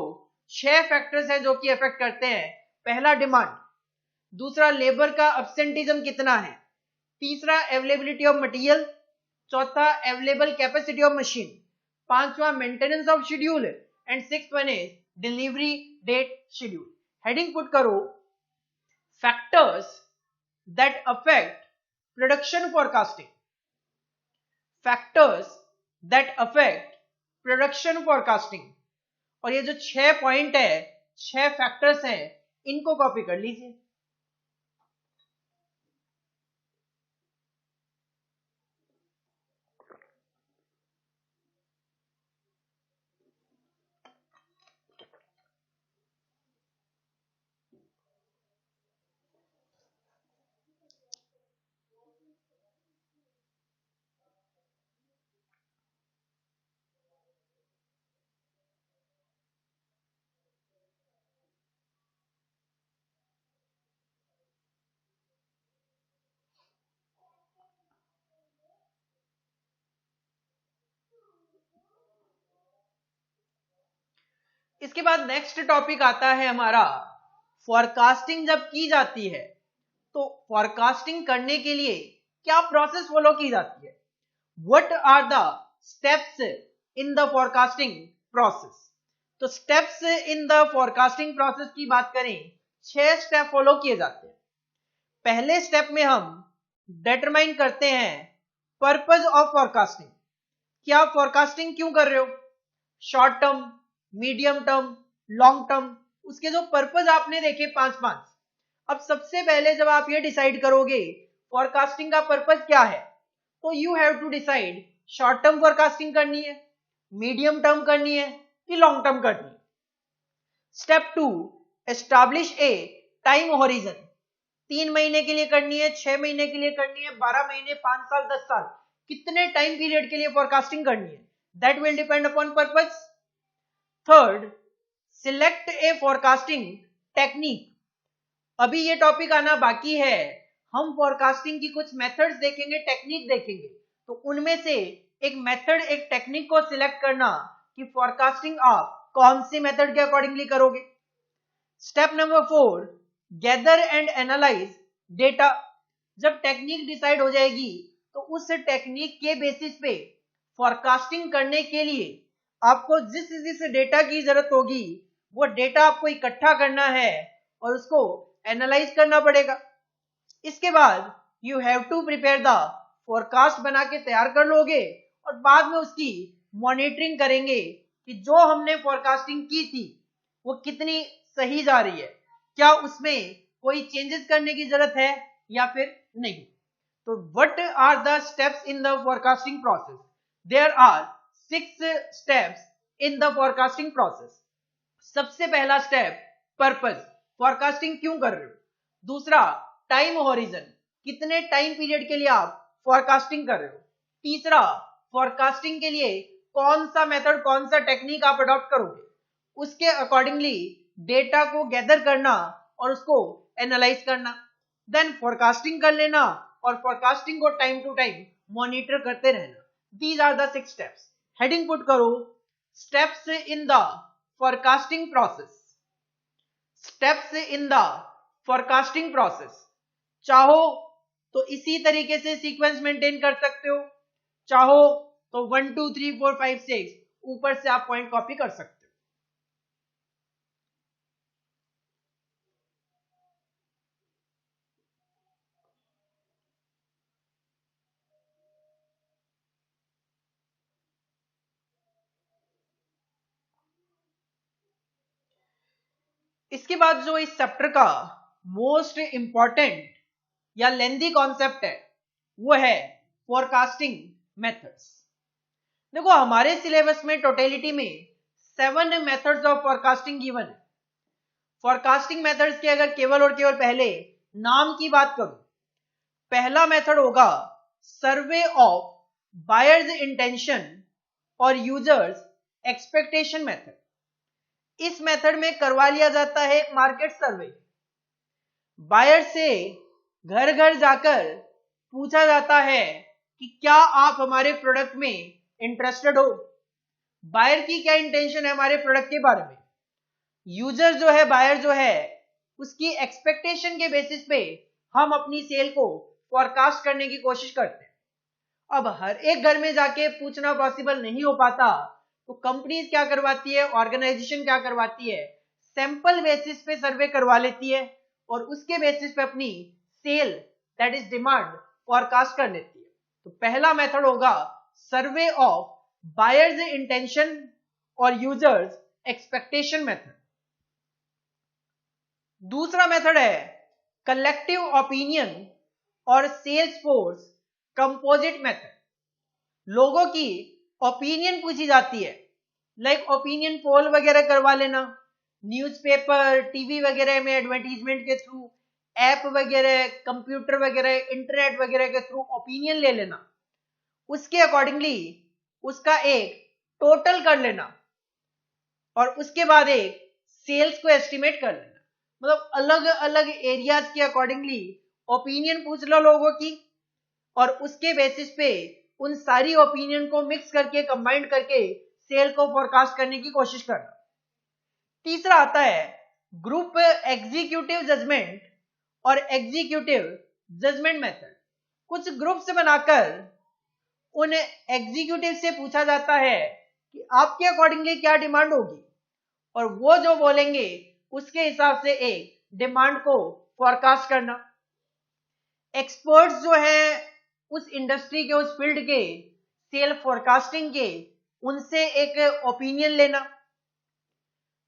6 फैक्टर्स हैं जो कि अफेक्ट करते हैं। पहला डिमांड, दूसरा लेबर का अब्सेंटिज्म कितना है, तीसरा अवेलेबिलिटी ऑफ मटेरियल, चौथा अवेलेबल कैपेसिटी ऑफ मशीन, पांचवा maintenance of schedule and 6th one is delivery date schedule. Heading put करो factors that affect production forecasting. Factors that affect production forecasting. और ये जो 6 पॉइंट है, 6 फैक्टर्स हैं, इनको कॉपी कर लीजिए। इसके बाद नेक्स्ट टॉपिक आता है हमारा, फॉरकास्टिंग जब की जाती है तो फॉरकास्टिंग करने के लिए क्या प्रोसेस फॉलो की जाती है। What are the steps in the forecasting process. तो steps in the forecasting process की बात करें, 6 स्टेप फॉलो किए जाते हैं। पहले स्टेप में हम डिटरमाइन करते हैं पर्पस ऑफ फॉरकास्टिंग, कि आप फॉरकास्टिंग क्यों कर रहे हो, short term, medium term, long term, उसके जो पर्पस आपने देखे 5 अब सबसे पहले जब आप ये डिसाइड करोगे फॉरकास्टिंग का पर्पस क्या है, तो you have to decide short term forecasting करनी है, मीडियम टर्म करनी है कि लॉन्ग टर्म करनी है। स्टेप 2, एस्टैब्लिश ए टाइम होरिजन। 3 महीने के लिए करनी है, 6 महीने के लिए करनी है, 12 महीने, 5 साल, 10 साल, कितने टाइम पीरियड के लिए फॉरकास्टिंग करनी है, that will depend upon purpose. Third, select A forecasting technique. अभी ये टॉपिक आना बाकी है, हम फॉरकास्टिंग की कुछ मेथड्स देखेंगे, टेक्निक देखेंगे, तो उनमें से एक मेथड, एक टेक्निक को सिलेक्ट करना कि फॉरकास्टिंग आप कौन सी मेथड के अकॉर्डिंगली करोगे। Step number 4, gather and analyse data. जब टेक्निक डिसाइड हो जाएगी तो उस टेक्निक के बेसिस पे फॉरकास्टिंग करने के लिए आपको जिस जिस डेटा की जरूरत होगी वो डेटा आपको इकट्ठा करना है और उसको एनालाइज करना पड़ेगा। इसके बाद you have to prepare the forecast, बना के तैयार कर लोगे और बाद में उसकी मॉनिटरिंग करेंगे कि जो हमने फोरकास्टिंग की थी वो कितनी सही जा रही है, क्या उसमें कोई चेंजेस करने की जरूरत है या फिर नहीं। तो what are the steps in the forecasting process. There are 6 steps in the forecasting process. सबसे पहला स्टेप, पर्पस, फॉरकास्टिंग क्यों कर रहे हो। दूसरा, टाइम होरिजन, कितने टाइम पीरियड के लिए आप फॉरकास्टिंग कर रहे हो। तीसरा, फॉरकास्टिंग के लिए कौन सा मेथड, कौन सा टेक्निक आप अडॉप्ट करोगे, उसके अकॉर्डिंगली डेटा को गैदर करना और उसको एनालाइज करना, देन फॉरकास्टिंग कर लेना और फॉरकास्टिंग को टाइम टू टाइम मॉनिटर करते रहना। These are the 6 steps. Heading put करो, steps in the forecasting process। Steps in the forecasting process। चाहो तो इसी तरीके से सीक्वेंस मेंटेन कर सकते हो, चाहो तो 1 2 3 4 5 6 ऊपर से आप पॉइंट कॉपी कर सकते हो। इसके बाद जो इस चैप्टर का मोस्ट इंपॉर्टेंट या लेंदी कॉन्सेप्ट है वो है फोरकास्टिंग मेथड्स। देखो हमारे सिलेबस में टोटलिटी में 7 मेथड्स ऑफ फोरकास्टिंग गिवन है। फोरकास्टिंग मेथड्स के अगर केवल और केवल पहले नाम की बात करूं, पहला मेथड होगा सर्वे ऑफ बायर्स इंटेंशन और यूजर्स एक्सपेक्टेशन मेथड। इस मेथड में करवा लिया जाता है एक मार्केट सर्वे। बायर से घर घर जाकर पूछा जाता है कि क्या आप हमारे प्रोडक्ट में इंटरेस्टेड हो, बायर की क्या इंटेंशन है हमारे प्रोडक्ट के बारे में, यूजर जो है, बायर जो है, उसकी एक्सपेक्टेशन के बेसिस पे हम अपनी सेल को फॉरकास्ट करने की कोशिश करते हैं। अब हर एक घर में जाके पूछना पॉसिबल नहीं हो पाता, तो कंपनीज क्या करवाती है, ऑर्गेनाइजेशन क्या करवाती है, सैंपल बेसिस पे सर्वे करवा लेती है और उसके बेसिस पे अपनी sale, that is demand, forecast कर लेती है। तो पहला मेथड होगा सर्वे ऑफ बायर्स इंटेंशन और यूजर्स एक्सपेक्टेशन मेथड। दूसरा मेथड है कलेक्टिव ओपिनियन और सेल्स फोर्स कंपोजिट मेथड। लोगों की ओपिनियन पूछी जाती है, लाइक ओपिनियन पोल वगैरह करवा लेना, न्यूज़पेपर, टीवी वगैरह में एडवर्टीजमेंट के थ्रू, ऐप वगैरह, कंप्यूटर वगैरह, इंटरनेट वगैरह के थ्रू ओपिनियन ले लेना, उसके अकॉर्डिंगली उसका एक टोटल कर लेना और उसके बाद एक सेल्स को एस्टिमेट कर लेना। मतलब अलग अलग एरियाज के अकॉर्डिंगली ओपिनियन पूछ लो लोगों की और उसके बेसिस पे उन सारी ओपिनियन को मिक्स करके कंबाइन करके सेल को फोरकास्ट करने की कोशिश करना। तीसरा आता है ग्रुप एग्जीक्यूटिव जजमेंट और एग्जीक्यूटिव जजमेंट मेथड। कुछ ग्रुप्स बनाकर उन एग्जीक्यूटिव से पूछा जाता है कि आपके अकॉर्डिंगली क्या डिमांड होगी और वो जो बोलेंगे उसके हिसाब से एक डिमांड को फोरकास्ट करना। एक्सपर्ट्स जो है उस इंडस्ट्री के, उस फील्ड के, सेल फोरकास्टिंग के, उनसे एक ओपिनियन लेना।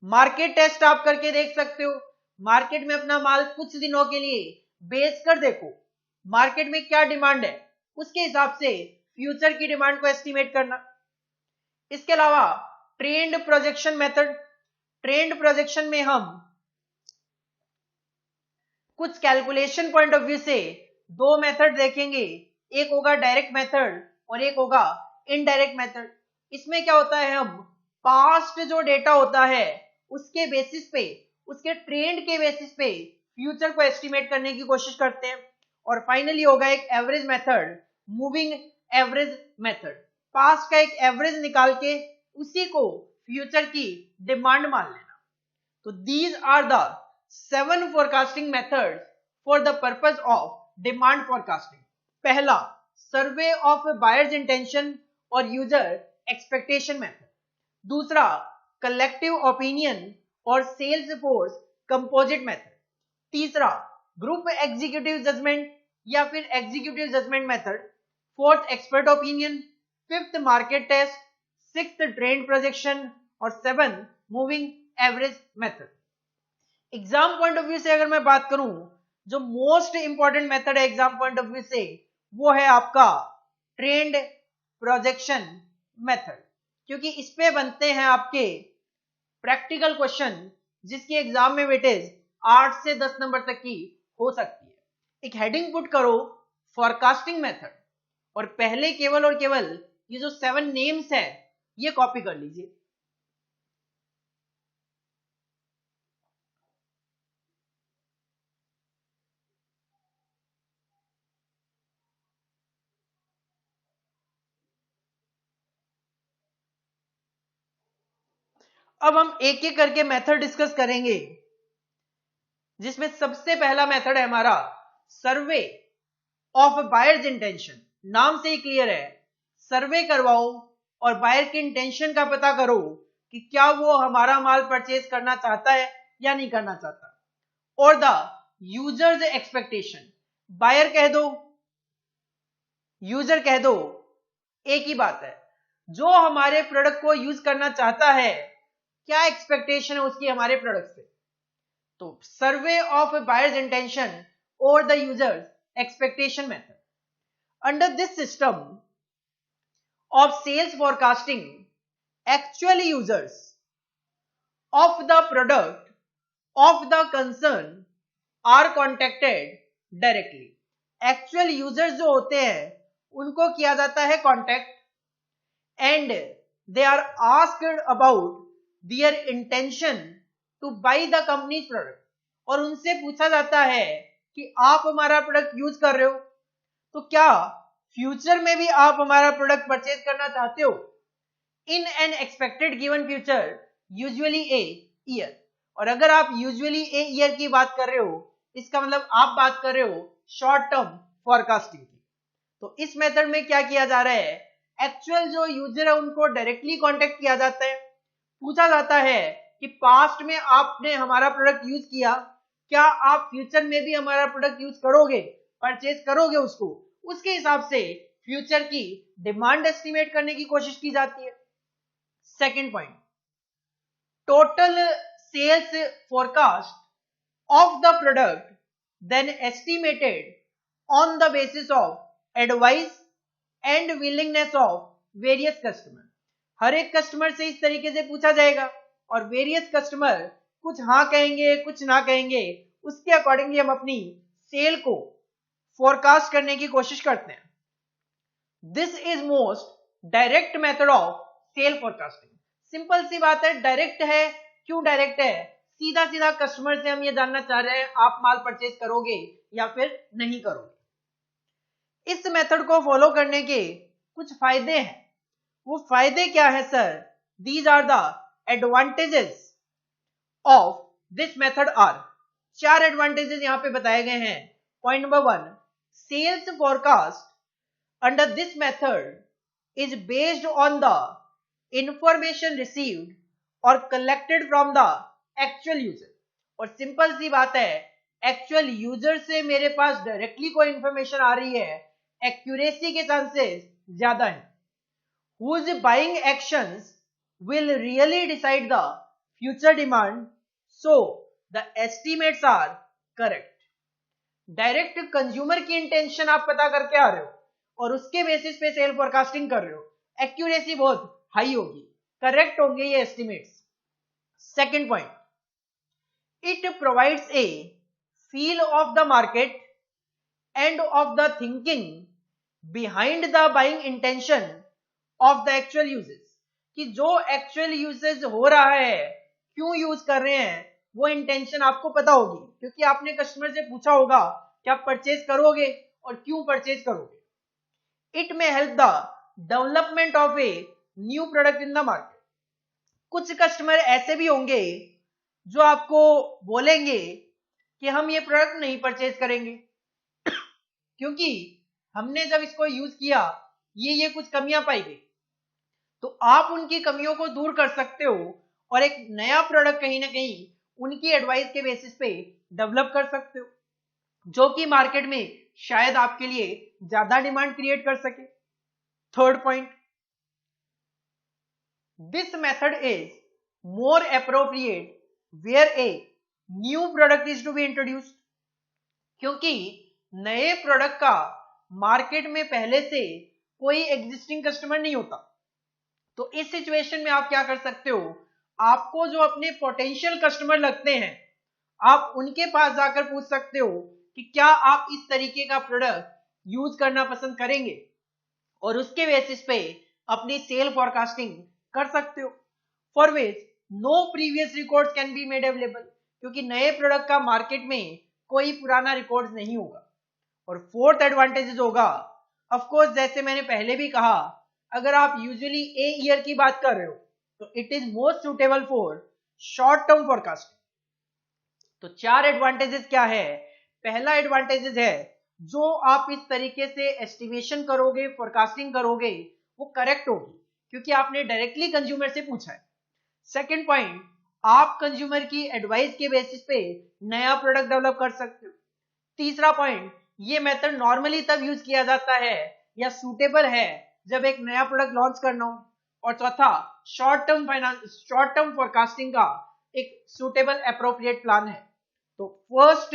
मार्केट टेस्ट आप करके देख सकते हो, मार्केट में अपना माल कुछ दिनों के लिए बेच कर देखो मार्केट में क्या डिमांड है, उसके हिसाब से फ्यूचर की डिमांड को एस्टिमेट करना। इसके अलावा trend projection method. Trend projection में हम कुछ कैलकुलेशन पॉइंट ऑफ व्यू से दो मेथड देखेंगे, एक होगा डायरेक्ट मेथड और एक होगा इनडायरेक्ट मेथड। इसमें क्या होता है, हम पास्ट जो डेटा होता है उसके बेसिस पे, उसके ट्रेंड के बेसिस पे फ्यूचर को एस्टिमेट करने की कोशिश करते हैं। और फाइनली होगा एक average method, moving average method. Past का एक एवरेज निकाल के उसी को फ्यूचर की डिमांड मान लेना। तो these are the 7 forecasting methods for the purpose of demand forecasting. पहला सर्वे ऑफ बायर्स इंटेंशन और यूजर एक्सपेक्टेशन मेथड। दूसरा कलेक्टिव ओपिनियन और सेल्स फोर्स कंपोजिट मेथड। तीसरा ग्रुप एग्जीक्यूटिव जजमेंट या फिर executive judgement method. Fourth expert opinion. Fifth market test. Sixth trend projection और 7 moving average method. Exam point of view से अगर मैं बात करूं, जो मोस्ट इंपॉर्टेंट मेथड है एग्जाम पॉइंट ऑफ व्यू से, वो है आपका ट्रेंड प्रोजेक्शन मेथड, क्योंकि इस पे बनते हैं आपके प्रैक्टिकल क्वेश्चन जिसकी एग्जाम में वेटेज 8 से 10 नंबर तक की हो सकती है। एक हेडिंग पुट करो फोरकास्टिंग मेथड और पहले केवल और केवल ये जो 7 नेम्स है ये कॉपी कर लीजिए। अब हम एक एक करके मेथड डिस्कस करेंगे, जिसमें सबसे पहला मेथड है हमारा सर्वे ऑफ बायर्स इंटेंशन। नाम से ही क्लियर है, सर्वे करवाओ और बायर की इंटेंशन का पता करो कि क्या वो हमारा माल परचेज करना चाहता है या नहीं करना चाहता। और द यूजर्स एक्सपेक्टेशन, बायर कह दो, यूजर कह दो, एक ही बात है। जो हमारे प्रोडक्ट को यूज करना चाहता है, क्या एक्सपेक्टेशन है उसकी हमारे प्रोडक्ट से। तो सर्वे ऑफ बायर्स इंटेंशन और the users expectation method. Under this system of sales forecasting, actual users of the product of the concern are contacted directly. Actual users जो होते हैं उनको किया जाता है contact and they are asked about their intention to buy the company's product, और उनसे पूछा जाता है कि आप हमारा प्रोडक्ट यूज कर रहे हो तो क्या फ्यूचर में भी आप हमारा प्रोडक्ट परचेज करना चाहते हो। In an expected given future usually a year, और अगर आप यूजुअली ए ईयर की बात कर रहे हो इसका मतलब आप बात कर रहे हो शॉर्ट टर्म फोरकास्टिंग की। तो इस मेथड में क्या किया जा रहा है, एक्चुअल जो यूजर है उनको डायरेक्टली कॉन्टेक्ट किया जाता है, पूछा जाता है कि पास्ट में आपने हमारा प्रोडक्ट यूज किया, क्या आप फ्यूचर में भी हमारा प्रोडक्ट यूज करोगे, परचेज करोगे उसको। उसके हिसाब से फ्यूचर की डिमांड एस्टिमेट करने की कोशिश की जाती है। Second point, total sales forecast of the product then estimated on the basis of advice and willingness of various customer। हर एक कस्टमर से इस तरीके से पूछा जाएगा और वेरियस कस्टमर कुछ हाँ कहेंगे कुछ ना कहेंगे, उसके अकॉर्डिंगली हम अपनी सेल को फोरकास्ट करने की कोशिश करते हैं। This is most direct method of sale forecasting. Simple सी बात है, डायरेक्ट है। क्यों डायरेक्ट है? सीधा सीधा कस्टमर से हम ये जानना चाह रहे हैं आप माल परचेज करोगे या फिर नहीं करोगे। इस मेथड को फॉलो करने के कुछ फायदे हैं। वो फायदे क्या है sir? These are the advantages of this method are. 4 advantages यहां पे बताए गए हैं। Point number 1, sales forecast under this method is based on the information received और collected from the actual user. और सिंपल सी बात है, एक्चुअल यूजर से मेरे पास डायरेक्टली कोई इंफॉर्मेशन आ रही है, एक्यूरेसी के चांसेस ज्यादा है। Whose buying actions will really decide the future demand, so the estimates are correct. Direct consumer की इंटेंशन आप पता करके आ रहे हो और उसके बेसिस पे सेल फोरकास्टिंग कर रहे हो, एक्यूरेसी बहुत हाई होगी, करेक्ट होंगे ये estimates. Second point, it provides a feel of the market and of the thinking behind the buying intention of the actual uses। कि जो actual uses हो रहा है, क्यों यूज कर रहे हैं, वो इंटेंशन आपको पता होगी क्योंकि आपने कस्टमर से पूछा होगा कि आप परचेज करोगे और क्यों परचेज करोगे। It may help the development of a new product in the market. कुछ कस्टमर ऐसे भी होंगे जो आपको बोलेंगे कि हम ये प्रोडक्ट नहीं परचेज करेंगे क्योंकि हमने जब इसको यूज किया ये कुछ कमियां पाई गई। तो आप उनकी कमियों को दूर कर सकते हो और एक नया प्रोडक्ट कहीं ना कहीं उनकी एडवाइस के बेसिस पे डेवलप कर सकते हो जो कि मार्केट में शायद आपके लिए ज्यादा डिमांड क्रिएट कर सके। Third point, this method is more appropriate where a new product is to be introduced। क्योंकि नए प्रोडक्ट का मार्केट में पहले से कोई एग्जिस्टिंग कस्टमर नहीं होता। तो इस सिचुएशन में आप क्या कर सकते हो, आपको जो अपने पोटेंशियल कस्टमर लगते हैं आप उनके पास जाकर पूछ सकते हो कि क्या आप इस तरीके का प्रोडक्ट यूज करना पसंद करेंगे और उसके बेसिस पे अपनी सेल फोरकास्टिंग कर सकते हो। For which no previous records can be made available, क्योंकि नए प्रोडक्ट का मार्केट में कोई पुराना रिकॉर्ड नहीं होगा। और फोर्थ एडवांटेज होगा, ऑफ कोर्स जैसे मैंने पहले भी कहा, अगर आप यूजुअली ए ईयर की बात कर रहे हो तो it is most suitable for short term forecasting. तो 4 एडवांटेजेस क्या है? पहला एडवांटेजेस है जो आप इस तरीके से एस्टिमेशन करोगे, फोरकास्टिंग करोगे, वो करेक्ट होगी क्योंकि आपने डायरेक्टली कंज्यूमर से पूछा है। सेकेंड पॉइंट, आप कंज्यूमर की एडवाइस के बेसिस पे नया प्रोडक्ट डेवलप कर सकते हो। तीसरा पॉइंट, ये मेथड नॉर्मली तब यूज किया जाता है या सूटेबल है जब एक नया प्रोडक्ट लॉन्च करना हो। और चौथा, शॉर्ट टर्म फोरकास्टिंग का एक सूटेबल एप्रोप्रिएट प्लान है। तो first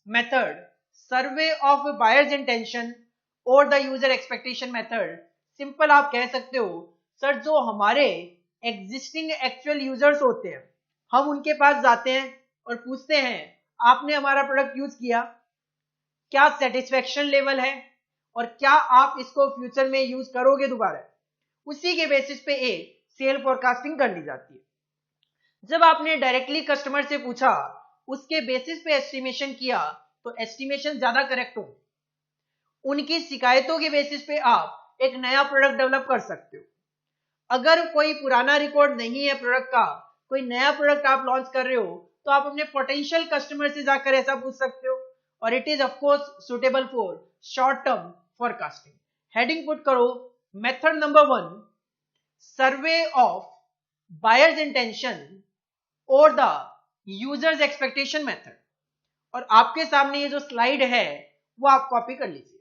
method, survey of buyers intention और the user expectation method, simple आप कह सकते हो सर जो हमारे एग्जिस्टिंग एक्चुअल यूजर्स होते हैं हम उनके पास जाते हैं और पूछते हैं आपने हमारा प्रोडक्ट यूज किया, क्या सेटिस्फेक्शन लेवल है और क्या आप इसको फ्यूचर में यूज करोगे दोबारा। उसी के बेसिस पे एक सेल फोरकास्टिंग कर ली जाती है। जब आपने डायरेक्टली कस्टमर से पूछा, उसके बेसिस पे एस्टिमेशन किया, तो एस्टिमेशन ज्यादा करेक्ट हो। उनकी शिकायतों के बेसिस पे आप एक नया प्रोडक्ट डेवलप कर सकते हो। अगर कोई पुराना रिकॉर्ड नहीं है प्रोडक्ट का, कोई नया प्रोडक्ट आप लॉन्च कर रहे हो, तो आप अपने पोटेंशियल कस्टमर से जाकर ऐसा पूछ सकते हो और it is of course suitable for short term forecasting. Heading put करो method number 1, survey of buyers intention और द यूजर्स एक्सपेक्टेशन मेथड। और आपके सामने ये जो स्लाइड है वो आप कॉपी कर लीजिए।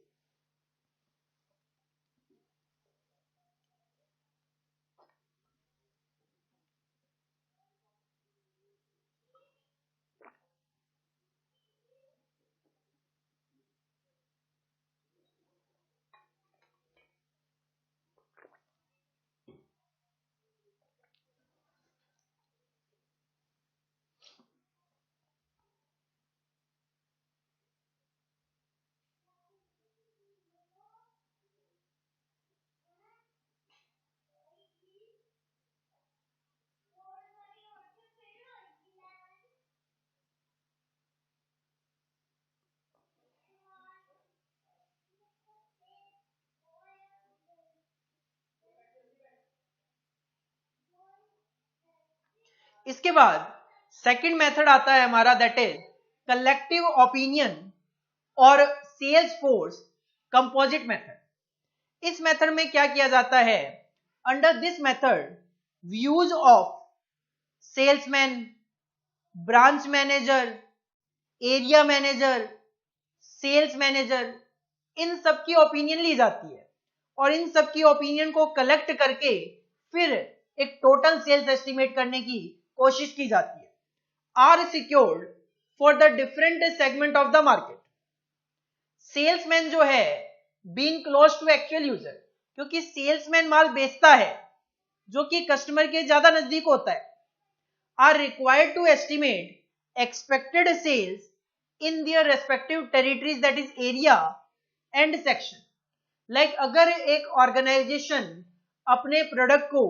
इसके बाद सेकंड मेथड आता है हमारा, दैट इज कलेक्टिव ओपिनियन और सेल्स फोर्स कंपोजिट मेथड। इस मेथड में क्या किया जाता है, under this method views of salesman, branch manager, area manager, sales manager, इन सब की ओपिनियन ली जाती है और इन सब की ओपिनियन को कलेक्ट करके फिर एक टोटल सेल्स एस्टिमेट करने की कोशिश की जाती है। Are secured for the different segment of the market. Salesman जो है being close to actual user, क्योंकि सेल्समैन माल बेचता है जो कि कस्टमर के ज्यादा नजदीक होता है, are required to estimate expected sales in their respective territories, that is area and section. Like अगर एक ऑर्गेनाइजेशन अपने प्रोडक्ट को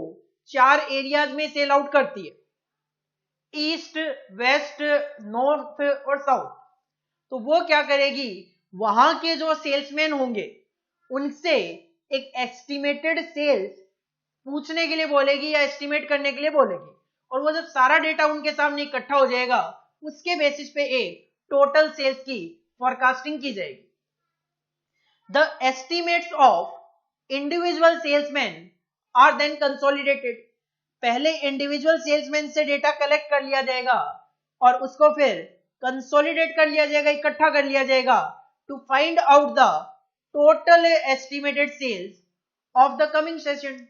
4 एरियाज में सेल आउट करती है, ईस्ट, वेस्ट, नॉर्थ और साउथ, तो वो क्या करेगी, वहां के जो सेल्समैन होंगे उनसे एक एस्टिमेटेड सेल्स पूछने के लिए बोलेगी या एस्टिमेट करने के लिए बोलेगी, और वो जब सारा डेटा उनके सामने इकट्ठा हो जाएगा उसके बेसिस पे एक टोटल सेल्स की फोरकास्टिंग की जाएगी। The estimates of individual salesman are then consolidated. पहले इंडिविजुअल सेल्समैन से डेटा कलेक्ट कर लिया जाएगा और उसको फिर कंसोलिडेट कर लिया जाएगा, इकट्ठा कर लिया जाएगा to find out the total estimated sales of the coming session.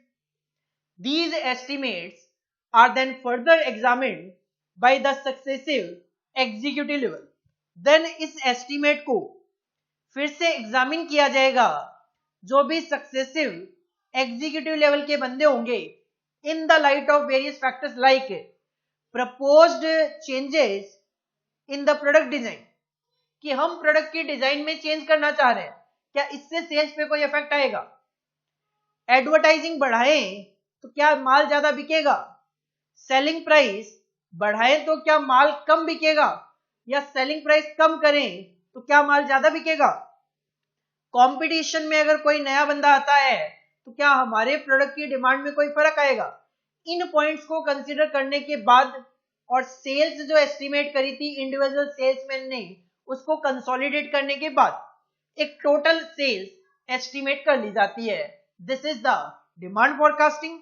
These estimates are then further examined by the successive executive level. Then इस estimate को फिर से एग्जामिन किया जाएगा जो भी सक्सेसिव एग्जीक्यूटिव लेवल के बंदे होंगे, in the light of various factors like proposed changes in the product design, कि हम प्रोडक्ट की डिजाइन में चेंज करना चाह रहे हैं, क्या इससे सेल्स पे कोई इफेक्ट आएगा। एडवर्टाइजिंग बढ़ाएं तो क्या माल ज्यादा बिकेगा, सेलिंग प्राइस बढ़ाएं तो क्या माल कम बिकेगा, या सेलिंग प्राइस कम करें तो क्या माल ज्यादा बिकेगा। कंपटीशन में अगर कोई नया बंदा आता है तो क्या हमारे प्रोडक्ट की डिमांड में कोई फर्क आएगा। इन पॉइंट्स को कंसीडर करने के बाद और सेल्स जो एस्टिमेट करी थी इंडिविजुअल सेल्समैन ने, उसको कंसोलिडेट करने के बाद एक टोटल सेल्स एस्टिमेट कर ली जाती है। This is the demand forecasting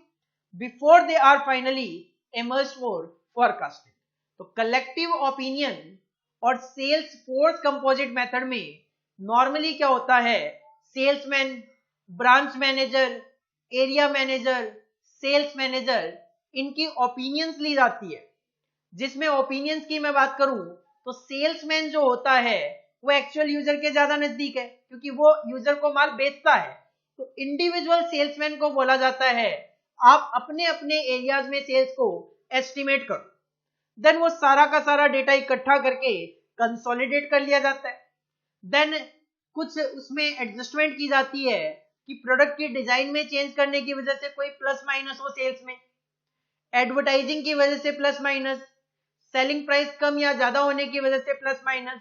before they are finally emerged for forecasting. तो कलेक्टिव ओपिनियन और सेल्स फोर्स कंपोजिट मेथड में नॉर्मली क्या होता है, salesman, branch manager, area manager, sales manager, इनकी ओपिनियंस ली जाती है। जिसमें ओपिनियंस की मैं बात करूं तो सेल्समैन जो होता है वो एक्चुअल यूजर के ज्यादा नजदीक है क्योंकि वो यूजर को माल बेचता है। तो इंडिविजुअल सेल्समैन को बोला जाता है आप अपने अपने एरियाज में सेल्स को एस्टिमेट करो। देन वो सारा का सारा डेटा इकट्ठा करके कंसोलिडेट कर लिया जाता है। देन कुछ उसमें एडजस्टमेंट की जाती है कि प्रोडक्ट की डिजाइन में चेंज करने की वजह से कोई प्लस माइनस हो सेल्स में, एडवर्टाइजिंग की वजह से प्लस माइनस, सेलिंग प्राइस कम या ज्यादा होने की वजह से प्लस माइनस,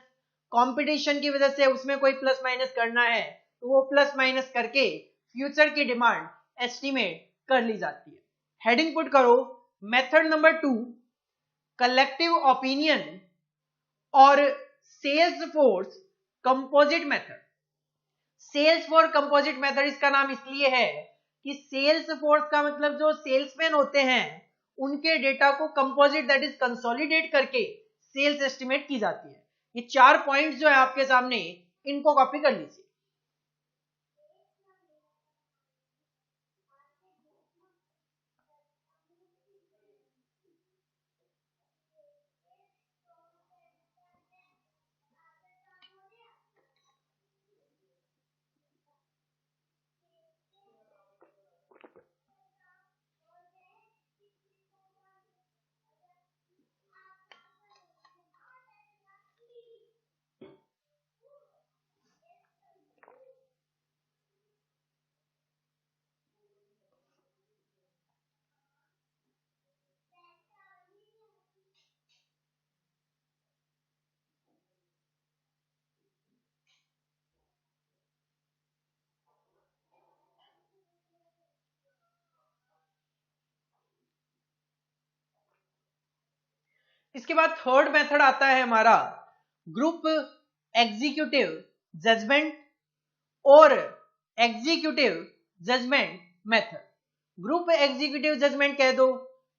कंपटीशन की वजह से उसमें कोई प्लस माइनस करना है तो वो प्लस माइनस करके फ्यूचर की डिमांड एस्टिमेट कर ली जाती है। हेडिंग पुट करो मेथड नंबर 2, कलेक्टिव ओपिनियन और sales force composite method. Sales force composite method इसका नाम इसलिए है कि सेल्स फोर्स का मतलब जो सेल्समैन होते हैं उनके डेटा को कंपोजिट दैट इज कंसोलिडेट करके सेल्स एस्टिमेट की जाती है। ये 4 पॉइंट्स जो है आपके सामने, इनको कॉपी कर लीजिए। इसके बाद थर्ड मेथड आता है हमारा ग्रुप एग्जीक्यूटिव जजमेंट और executive judgement method. Group executive judgement कह दो,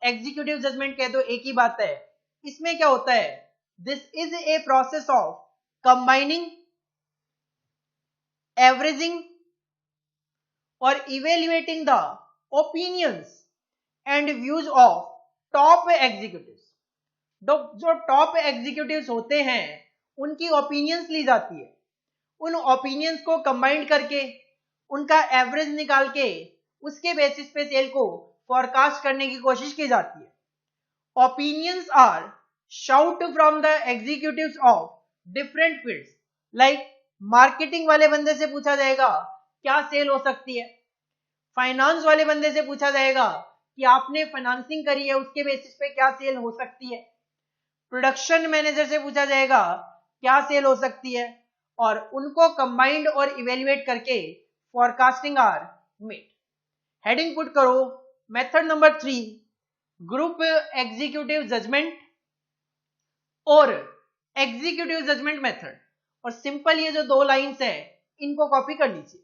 एग्जीक्यूटिव जजमेंट कह दो, एक ही बात है। इसमें क्या होता है, this is a process of combining, averaging और evaluating the opinions and views of top executives. जो टॉप एग्जीक्यूटिव्स होते हैं उनकी ओपिनियंस ली जाती है, उन ओपिनियंस को कंबाइन करके उनका एवरेज निकाल के उसके बेसिस पे सेल को फोरकास्ट करने की कोशिश की जाती है। Opinions are sought from the executives of different fields, like marketing वाले बंदे से पूछा जाएगा क्या सेल हो सकती है, फाइनेंस वाले बंदे से पूछा जाएगा कि आपने फाइनेंसिंग करी है उसके बेसिस पे क्या सेल हो सकती है, प्रोडक्शन मैनेजर से पूछा जाएगा क्या सेल हो सकती है, और उनको कंबाइंड और इवेल्युएट करके forecasting are made. Heading put करो method number 3 group executive judgement और एग्जीक्यूटिव जजमेंट मेथड। और सिंपल ये जो दो लाइंस है इनको कॉपी कर लीजिए।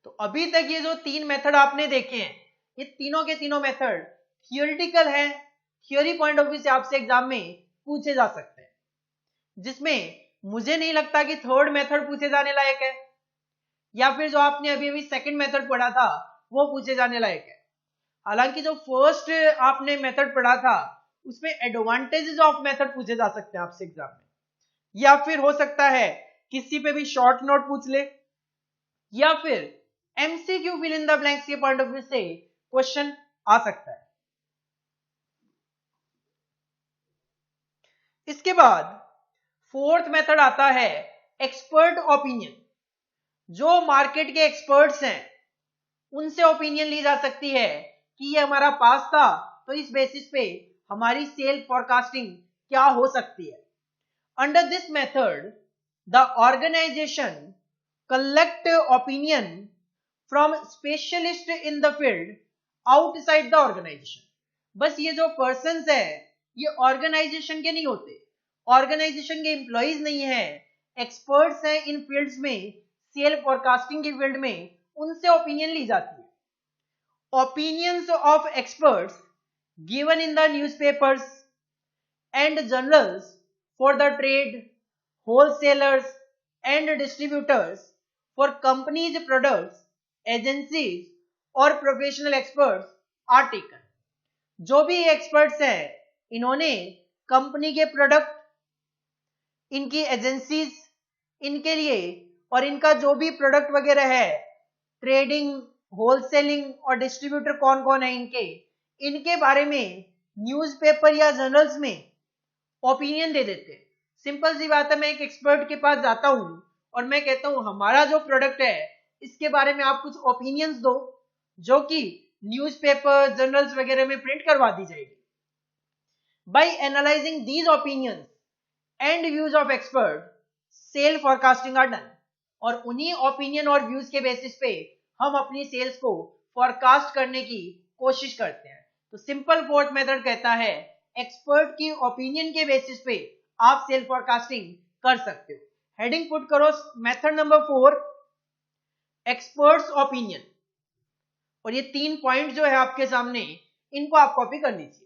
तो अभी तक ये जो तीन मेथड आपने देखे हैं ये तीनों के तीनों मेथड थियोरिटिकल है, थियोरी पॉइंट ऑफ व्यू से आपसे एग्जाम में पूछे जा सकते हैं, जिसमें मुझे नहीं लगता कि थर्ड मेथड पूछे जाने लायक है, या फिर जो आपने अभी अभी सेकंड मेथड पढ़ा था वो पूछे जाने लायक है। हालांकि जो फर्स्ट आपने मेथड पढ़ा था उसमें एडवांटेजेस ऑफ मेथड पूछे जा सकते हैं आपसे एग्जाम में, या फिर हो सकता है किसी पे भी शॉर्ट नोट पूछ ले, या फिर MCQ fill in the blanks के पॉइंट ऑफ व्यू से क्वेश्चन आ सकता है। इसके बाद फोर्थ मेथड आता है एक्सपर्ट ओपिनियन। जो मार्केट के एक्सपर्ट्स हैं उनसे ओपिनियन ली जा सकती है कि ये हमारा पास था तो इस बेसिस पे हमारी सेल फोरकास्टिंग क्या हो सकती है। Under this method the organisation collect opinion from specialist in the field outside the organisation. बस ये जो पर्सन्स है ये ऑर्गेनाइजेशन के नहीं होते, ऑर्गेनाइजेशन के एम्प्लॉइज नहीं है, एक्सपर्ट्स हैं इन फील्ड्स में, सेल फोरकास्टिंग की फील्ड में, उनसे ओपिनियन ली जाती है। Opinions of experts given in the newspapers and journals for the trade, wholesalers and distributors for companies products, agencies और प्रोफेशनल एक्सपर्ट्स आर टेकन। जो भी एक्सपर्ट्स हैं इन्होंने कंपनी के प्रोडक्ट, इनकी एजेंसीज, इनके लिए और इनका जो भी प्रोडक्ट वगैरह है, ट्रेडिंग, होलसेलिंग और डिस्ट्रीब्यूटर कौन कौन है इनके बारे में न्यूज़पेपर या जर्नल्स में ओपिनियन दे देते हैं। सिंपल सी बात है, मैं एक एक्सपर्ट के पास जाता हूं और मैं कहता हूं हमारा जो प्रोडक्ट है इसके बारे में आप कुछ ओपिनियंस दो, जो कि न्यूज़पेपर, जर्नल्स वगैरह में प्रिंट करवा दी जाएगी। By analysing these opinions and views of expert, sale forecasting are done. और उन्हीं ओपिनियन और व्यूज के बेसिस पे हम अपनी सेल्स को फोरकास्ट करने की कोशिश करते हैं। तो सिंपल फोर्थ मेथड कहता है एक्सपर्ट की ओपिनियन के बेसिस पे आप सेल फोरकास्टिंग कर सकते हो। हेडिंग पुट करो मेथड नंबर 4 एक्सपर्ट्स ओपिनियन। और ये 3 पॉइंट जो है आपके सामने इनको आप कॉपी कर लीजिए।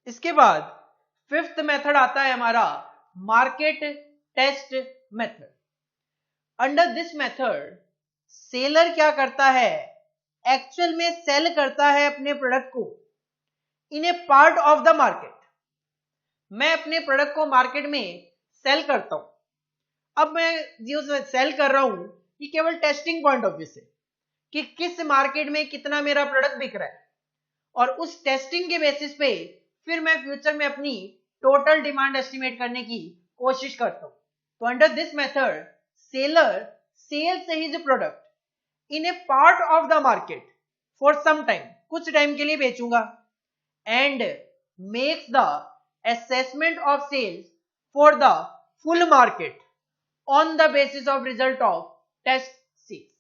इसके बाद फिफ्थ मेथड आता है हमारा market test method. Under this method seller क्या करता है, एक्चुअल में सेल करता है अपने प्रोडक्ट को इन a part of the market. मैं अपने प्रोडक्ट को मार्केट में सेल करता हूं। अब मैं जो सेल कर रहा हूं ये केवल टेस्टिंग पॉइंट ऑफ व्यू से कि किस मार्केट में कितना मेरा प्रोडक्ट बिक रहा है, और उस टेस्टिंग के बेसिस पे फिर मैं फ्यूचर में अपनी टोटल डिमांड एस्टिमेट करने की कोशिश करता हूं। तो under this method seller sales his product in a part of the market for some time, कुछ टाइम के लिए बेचूंगा, and makes the assessment of sales for the full market on the basis of result of test sales.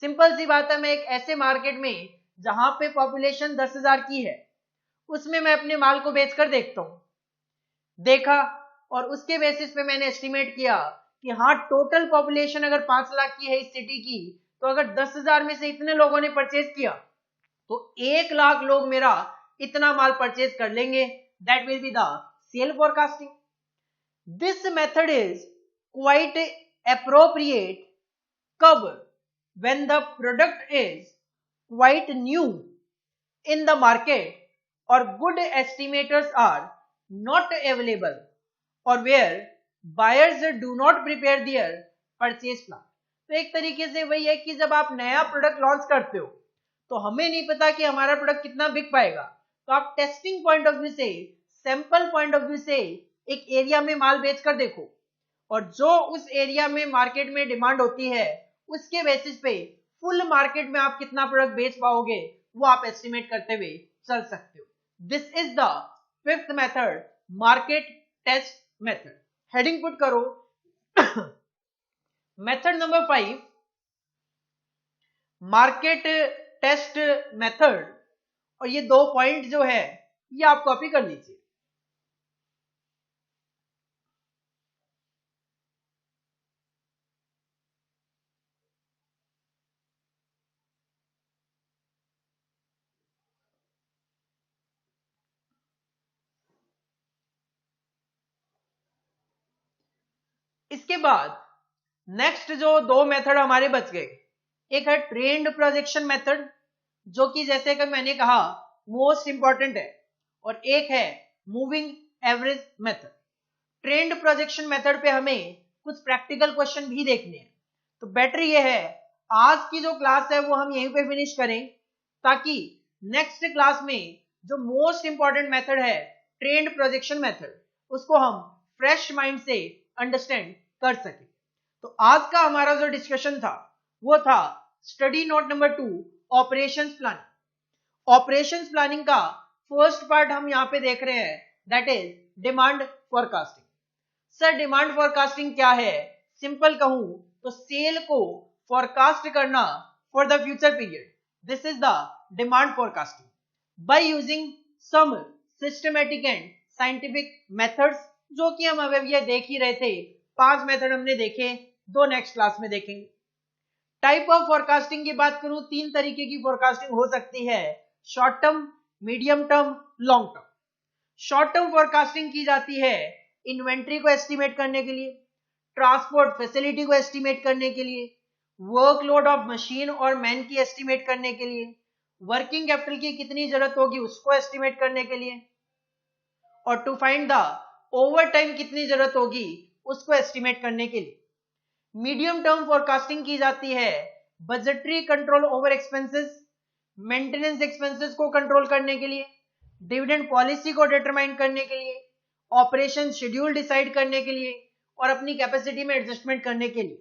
Simple सी बात है, मैं एक ऐसे मार्केट में जहां पे पॉपुलेशन 10,000 की है उसमें मैं अपने माल को बेचकर देखता हूं, देखा और उसके बेसिस पे मैंने एस्टिमेट किया कि हाँ टोटल पॉपुलेशन अगर 5 लाख की है इस सिटी की, तो अगर 10,000 में से इतने लोगों ने परचेज किया तो 1 लाख लोग मेरा इतना माल परचेज कर लेंगे। That will be the sale forecasting. This method is quite appropriate कब, when the product is quite new in the market or good estimators are not available or where buyers do not prepare their purchase plan। तो एक तरीके से वही है कि जब आप नया प्रोडक्ट लॉन्च करते हो तो हमें नहीं पता कि हमारा प्रोडक्ट कितना बिक पाएगा, तो आप टेस्टिंग पॉइंट ऑफ व्यू से, सैंपल पॉइंट ऑफ व्यू से एक एरिया में माल बेचकर देखो और जो उस एरिया में मार्केट में डिमांड होती है उसके बेसिस पे फुल मार्केट में आप कितना प्रोडक्ट बेच पाओगे वो आप एस्टिमेट करते हुए चल सकते हो। This is the fifth method, market test method. Heading put करो method number 5, market test method, और ये 2 पॉइंट जो है ये आप कॉपी कर लीजिए। इसके बाद नेक्स्ट जो 2 मेथड हमारे बच गए, एक है ट्रेंड प्रोजेक्शन मेथड जो कि जैसे कि मैंने कहा मोस्ट इंपॉर्टेंट है, और एक है moving average method. Trend projection method पे हमें कुछ प्रैक्टिकल क्वेश्चन भी देखने हैं, तो बेटर ये है आज की जो क्लास है वो हम यहीं पे फिनिश करें ताकि नेक्स्ट क्लास में जो मोस्ट इंपॉर्टेंट मेथड है ट्रेंड प्रोजेक्शन मेथड उसको हम फ्रेश माइंड से अंडरस्टैंड कर सके। तो आज का हमारा जो डिस्कशन था वो था study note number 2, operations planning. Operations planning का फर्स्ट पार्ट हम यहाँ पे देख रहे हैं, that is demand forecasting. Sir demand forecasting क्या है? सिंपल कहूं तो सेल को फोरकास्ट करना for the future period, this is the demand forecasting by using some systematic and scientific methods, जो कि हम अभी ये देख ही रहे थे। 5 मेथड हमने देखे, 2 नेक्स्ट क्लास में देखेंगे। टाइप ऑफ फोरकास्टिंग की बात करूं, 3 तरीके की फोरकास्टिंग हो सकती है, short term, medium term, long term. Short term forecasting की जाती है इन्वेंट्री को एस्टिमेट करने के लिए, ट्रांसपोर्ट फैसिलिटी को एस्टिमेट करने के लिए, वर्कलोड ऑफ मशीन और मैन की एस्टिमेट करने के लिए, वर्किंग कैपिटल की कितनी जरूरत होगी उसको एस्टिमेट करने के लिए, और to find the over time कितनी जरूरत होगी उसको एस्टिमेट करने के लिए। मीडियम टर्म फोरकास्टिंग की जाती है budgetary control over expenses, maintenance expenses को कंट्रोल करने के लिए, डिविडेंड पॉलिसी को डिटरमाइन करने के लिए, ऑपरेशन शेड्यूल डिसाइड करने के लिए और अपनी कैपेसिटी में एडजस्टमेंट करने के लिए।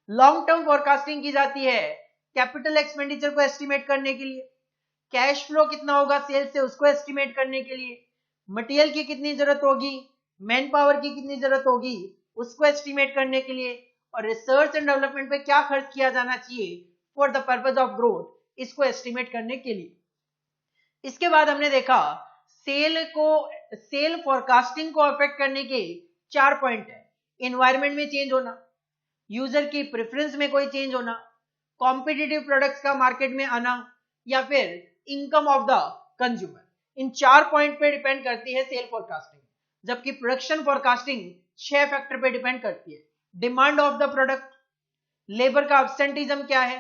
लॉन्ग टर्म फोरकास्टिंग की जाती है कैपिटल एक्सपेंडिचर को एस्टिमेट करने के लिए, कैश फ्लो कितना होगा सेल्स से उसको एस्टिमेट करने के लिए, मटेरियल की कितनी जरूरत होगी, मैन पावर की कितनी जरूरत होगी उसको एस्टिमेट करने के लिए, और रिसर्च एंड डेवलपमेंट पे क्या खर्च किया जाना चाहिए for the purpose of growth, इसको एस्टिमेट करने के लिए। इसके बाद हमने देखा सेल फोरकास्टिंग को अफेक्ट करने के 4 पॉइंट है। एनवायरमेंट में चेंज होना, यूजर की प्रेफरेंस में कोई चेंज होना, कॉम्पिटिटिव प्रोडक्ट्स का मार्केट में आना, या फिर income of the consumer. In 4 point पे डिपेंड करती है सेल फोरकास्टिंग, जबकि प्रोडक्शन फोरकास्टिंग 6 फैक्टर पे डिपेंड करती है। Demand of the product, labour का एब्सेंटिज्म क्या है,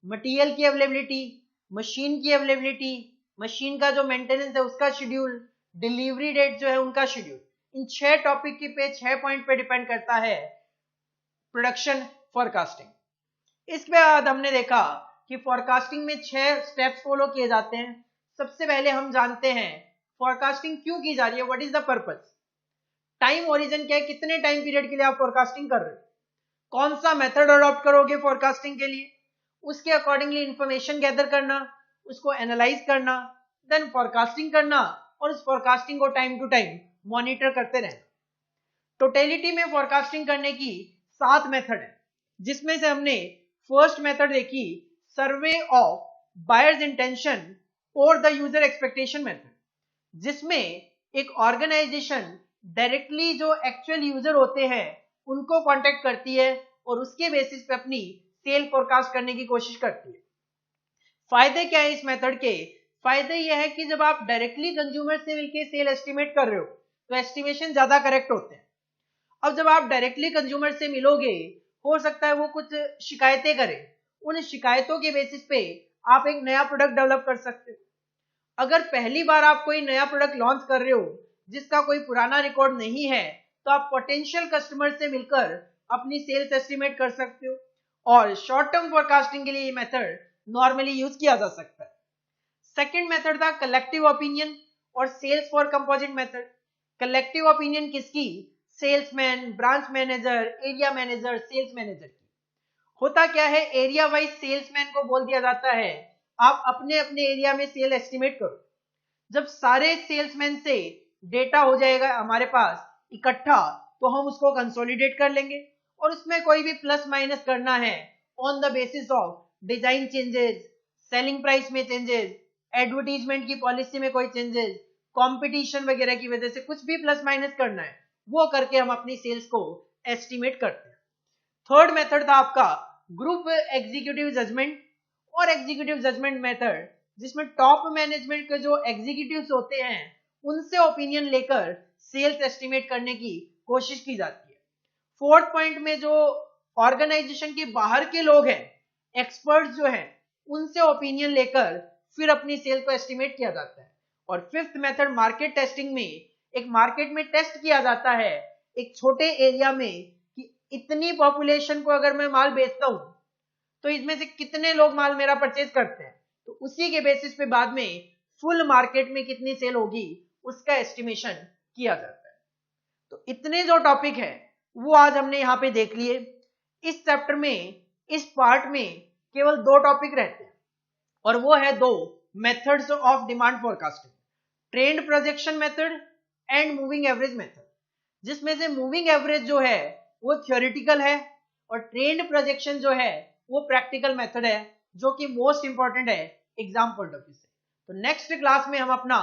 मटेरियल की अवेलेबिलिटी, मशीन की अवेलेबिलिटी, मशीन का जो मेंटेनेंस है उसका शेड्यूल, डिलीवरी डेट जो है उनका शेड्यूल। इन 6 टॉपिक की पे 6 पॉइंट पे डिपेंड करता है प्रोडक्शन फोरकास्टिंग। इसके बाद हमने देखा कि फोरकास्टिंग में 6 स्टेप्स फॉलो किए जाते हैं। सबसे पहले हम जानते हैं फोरकास्टिंग क्यों की जा रही है, what is the purpose. Time origin क्या है, कितने टाइम पीरियड के लिए आप फोरकास्टिंग कर रहे हो, कौन सा मेथड अडॉप्ट करोगे फोरकास्टिंग के लिए, उसके अकॉर्डिंगली इंफॉर्मेशन गैदर करना, उसको एनालाइज करना, देन फोरकास्टिंग करना और उस फोरकास्टिंग को टाइम टू टाइम मॉनिटर करते रहना। टोटलिटी में फोरकास्टिंग करने की 7 मेथड है, जिसमें से हमने फर्स्ट मेथड देखी सर्वे ऑफ बायर्स इंटेंशन और द यूजर एक्सपेक्टेशन मेथड, जिसमें एक ऑर्गेनाइजेशन डायरेक्टली जो एक्चुअल यूजर होते हैं उनको कांटेक्ट करती है और उसके बेसिस पे अपनी सेल फोरकास्ट करने की कोशिश करती है। फायदे क्या है इस मेथड के, फायदे यह है कि जब आप डायरेक्टली कंज्यूमर से मिलकर सेल एस्टिमेट कर रहे हो तो एस्टिमेशन ज्यादा करेक्ट होते हैं। अब जब आप डायरेक्टली कंज्यूमर से मिलोगे, हो सकता है वो कुछ शिकायतें करे, उन शिकायतों के बेसिस पे आप एक नया प्रोडक्ट डेवलप कर सकते हो। अगर पहली बार आप कोई नया प्रोडक्ट लॉन्च कर रहे हो जिसका कोई पुराना रिकॉर्ड नहीं है, तो आप पोटेंशियल कस्टमर से मिलकर अपनी सेल्स एस्टिमेट कर सकते हो और शॉर्ट टर्म फोरकास्टिंग के लिए ये मेथड नॉर्मली यूज किया जा सकता है। सेकेंड मेथड था कलेक्टिव ओपिनियन और sales force composite method. Collective opinion किसकी, salesman, branch manager, area manager, sales manager की। होता क्या है, एरिया वाइज सेल्समैन को बोल दिया जाता है आप अपने अपने एरिया में सेल एस्टिमेट करो। जब सारे सेल्समैन से डेटा हो जाएगा हमारे पास इकट्ठा, तो हम उसको कंसोलिडेट कर लेंगे और उसमें कोई भी प्लस माइनस करना है on the basis of design changes, selling price में चेंजेस, एडवर्टीजमेंट की पॉलिसी में कोई चेंजेस, कंपटीशन वगैरह की वजह से कुछ भी प्लस माइनस करना है, वो करके हम अपनी सेल्स को एस्टिमेट करते हैं। थर्ड मेथड था आपका ग्रुप एग्जीक्यूटिव जजमेंट और एग्जीक्यूटिव जजमेंट मेथड, जिसमें टॉप मैनेजमेंट के जो एग्जीक्यूटिव्स होते हैं उनसे ओपिनियन लेकर सेल्स एस्टिमेट करने की कोशिश की जाती है। फोर्थ पॉइंट में जो ऑर्गेनाइजेशन के बाहर के लोग हैं, एक्सपर्ट्स जो हैं, उनसे ओपिनियन लेकर फिर अपनी सेल को एस्टिमेट किया जाता है। और फिफ्थ मेथड मार्केट टेस्टिंग में एक मार्केट में टेस्ट किया जाता है एक छोटे एरिया में कि इतनी पॉपुलेशन को अगर मैं माल बेचता हूं तो इसमें से कितने लोग माल मेरा परचेज करते हैं, तो उसी के बेसिस पे बाद में फुल मार्केट में कितनी सेल होगी उसका एस्टिमेशन किया जाता है। तो इतने जो टॉपिक है वो आज हमने यहाँ पे देख लिए। इस चैप्टर में, इस पार्ट में केवल 2 टॉपिक रहते हैं और वो है 2 methods of demand forecasting, trend projection method and moving average method, जिसमें से मूविंग एवरेज जो है वो थ्योरेटिकल है और ट्रेंड प्रोजेक्शन जो है वो प्रैक्टिकल मेथड है, जो कि मोस्ट इंपॉर्टेंट है एग्जाम पॉइंट ऑफ व्यू से। तो नेक्स्ट क्लास में हम अपना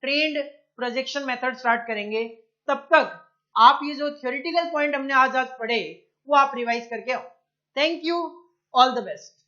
ट्रेंड प्रोजेक्शन मेथड स्टार्ट करेंगे। तब तक आप ये जो थ्योरेटिकल पॉइंट हमने आज पढ़े वो आप रिवाइज करके आओ। Thank you, all the best.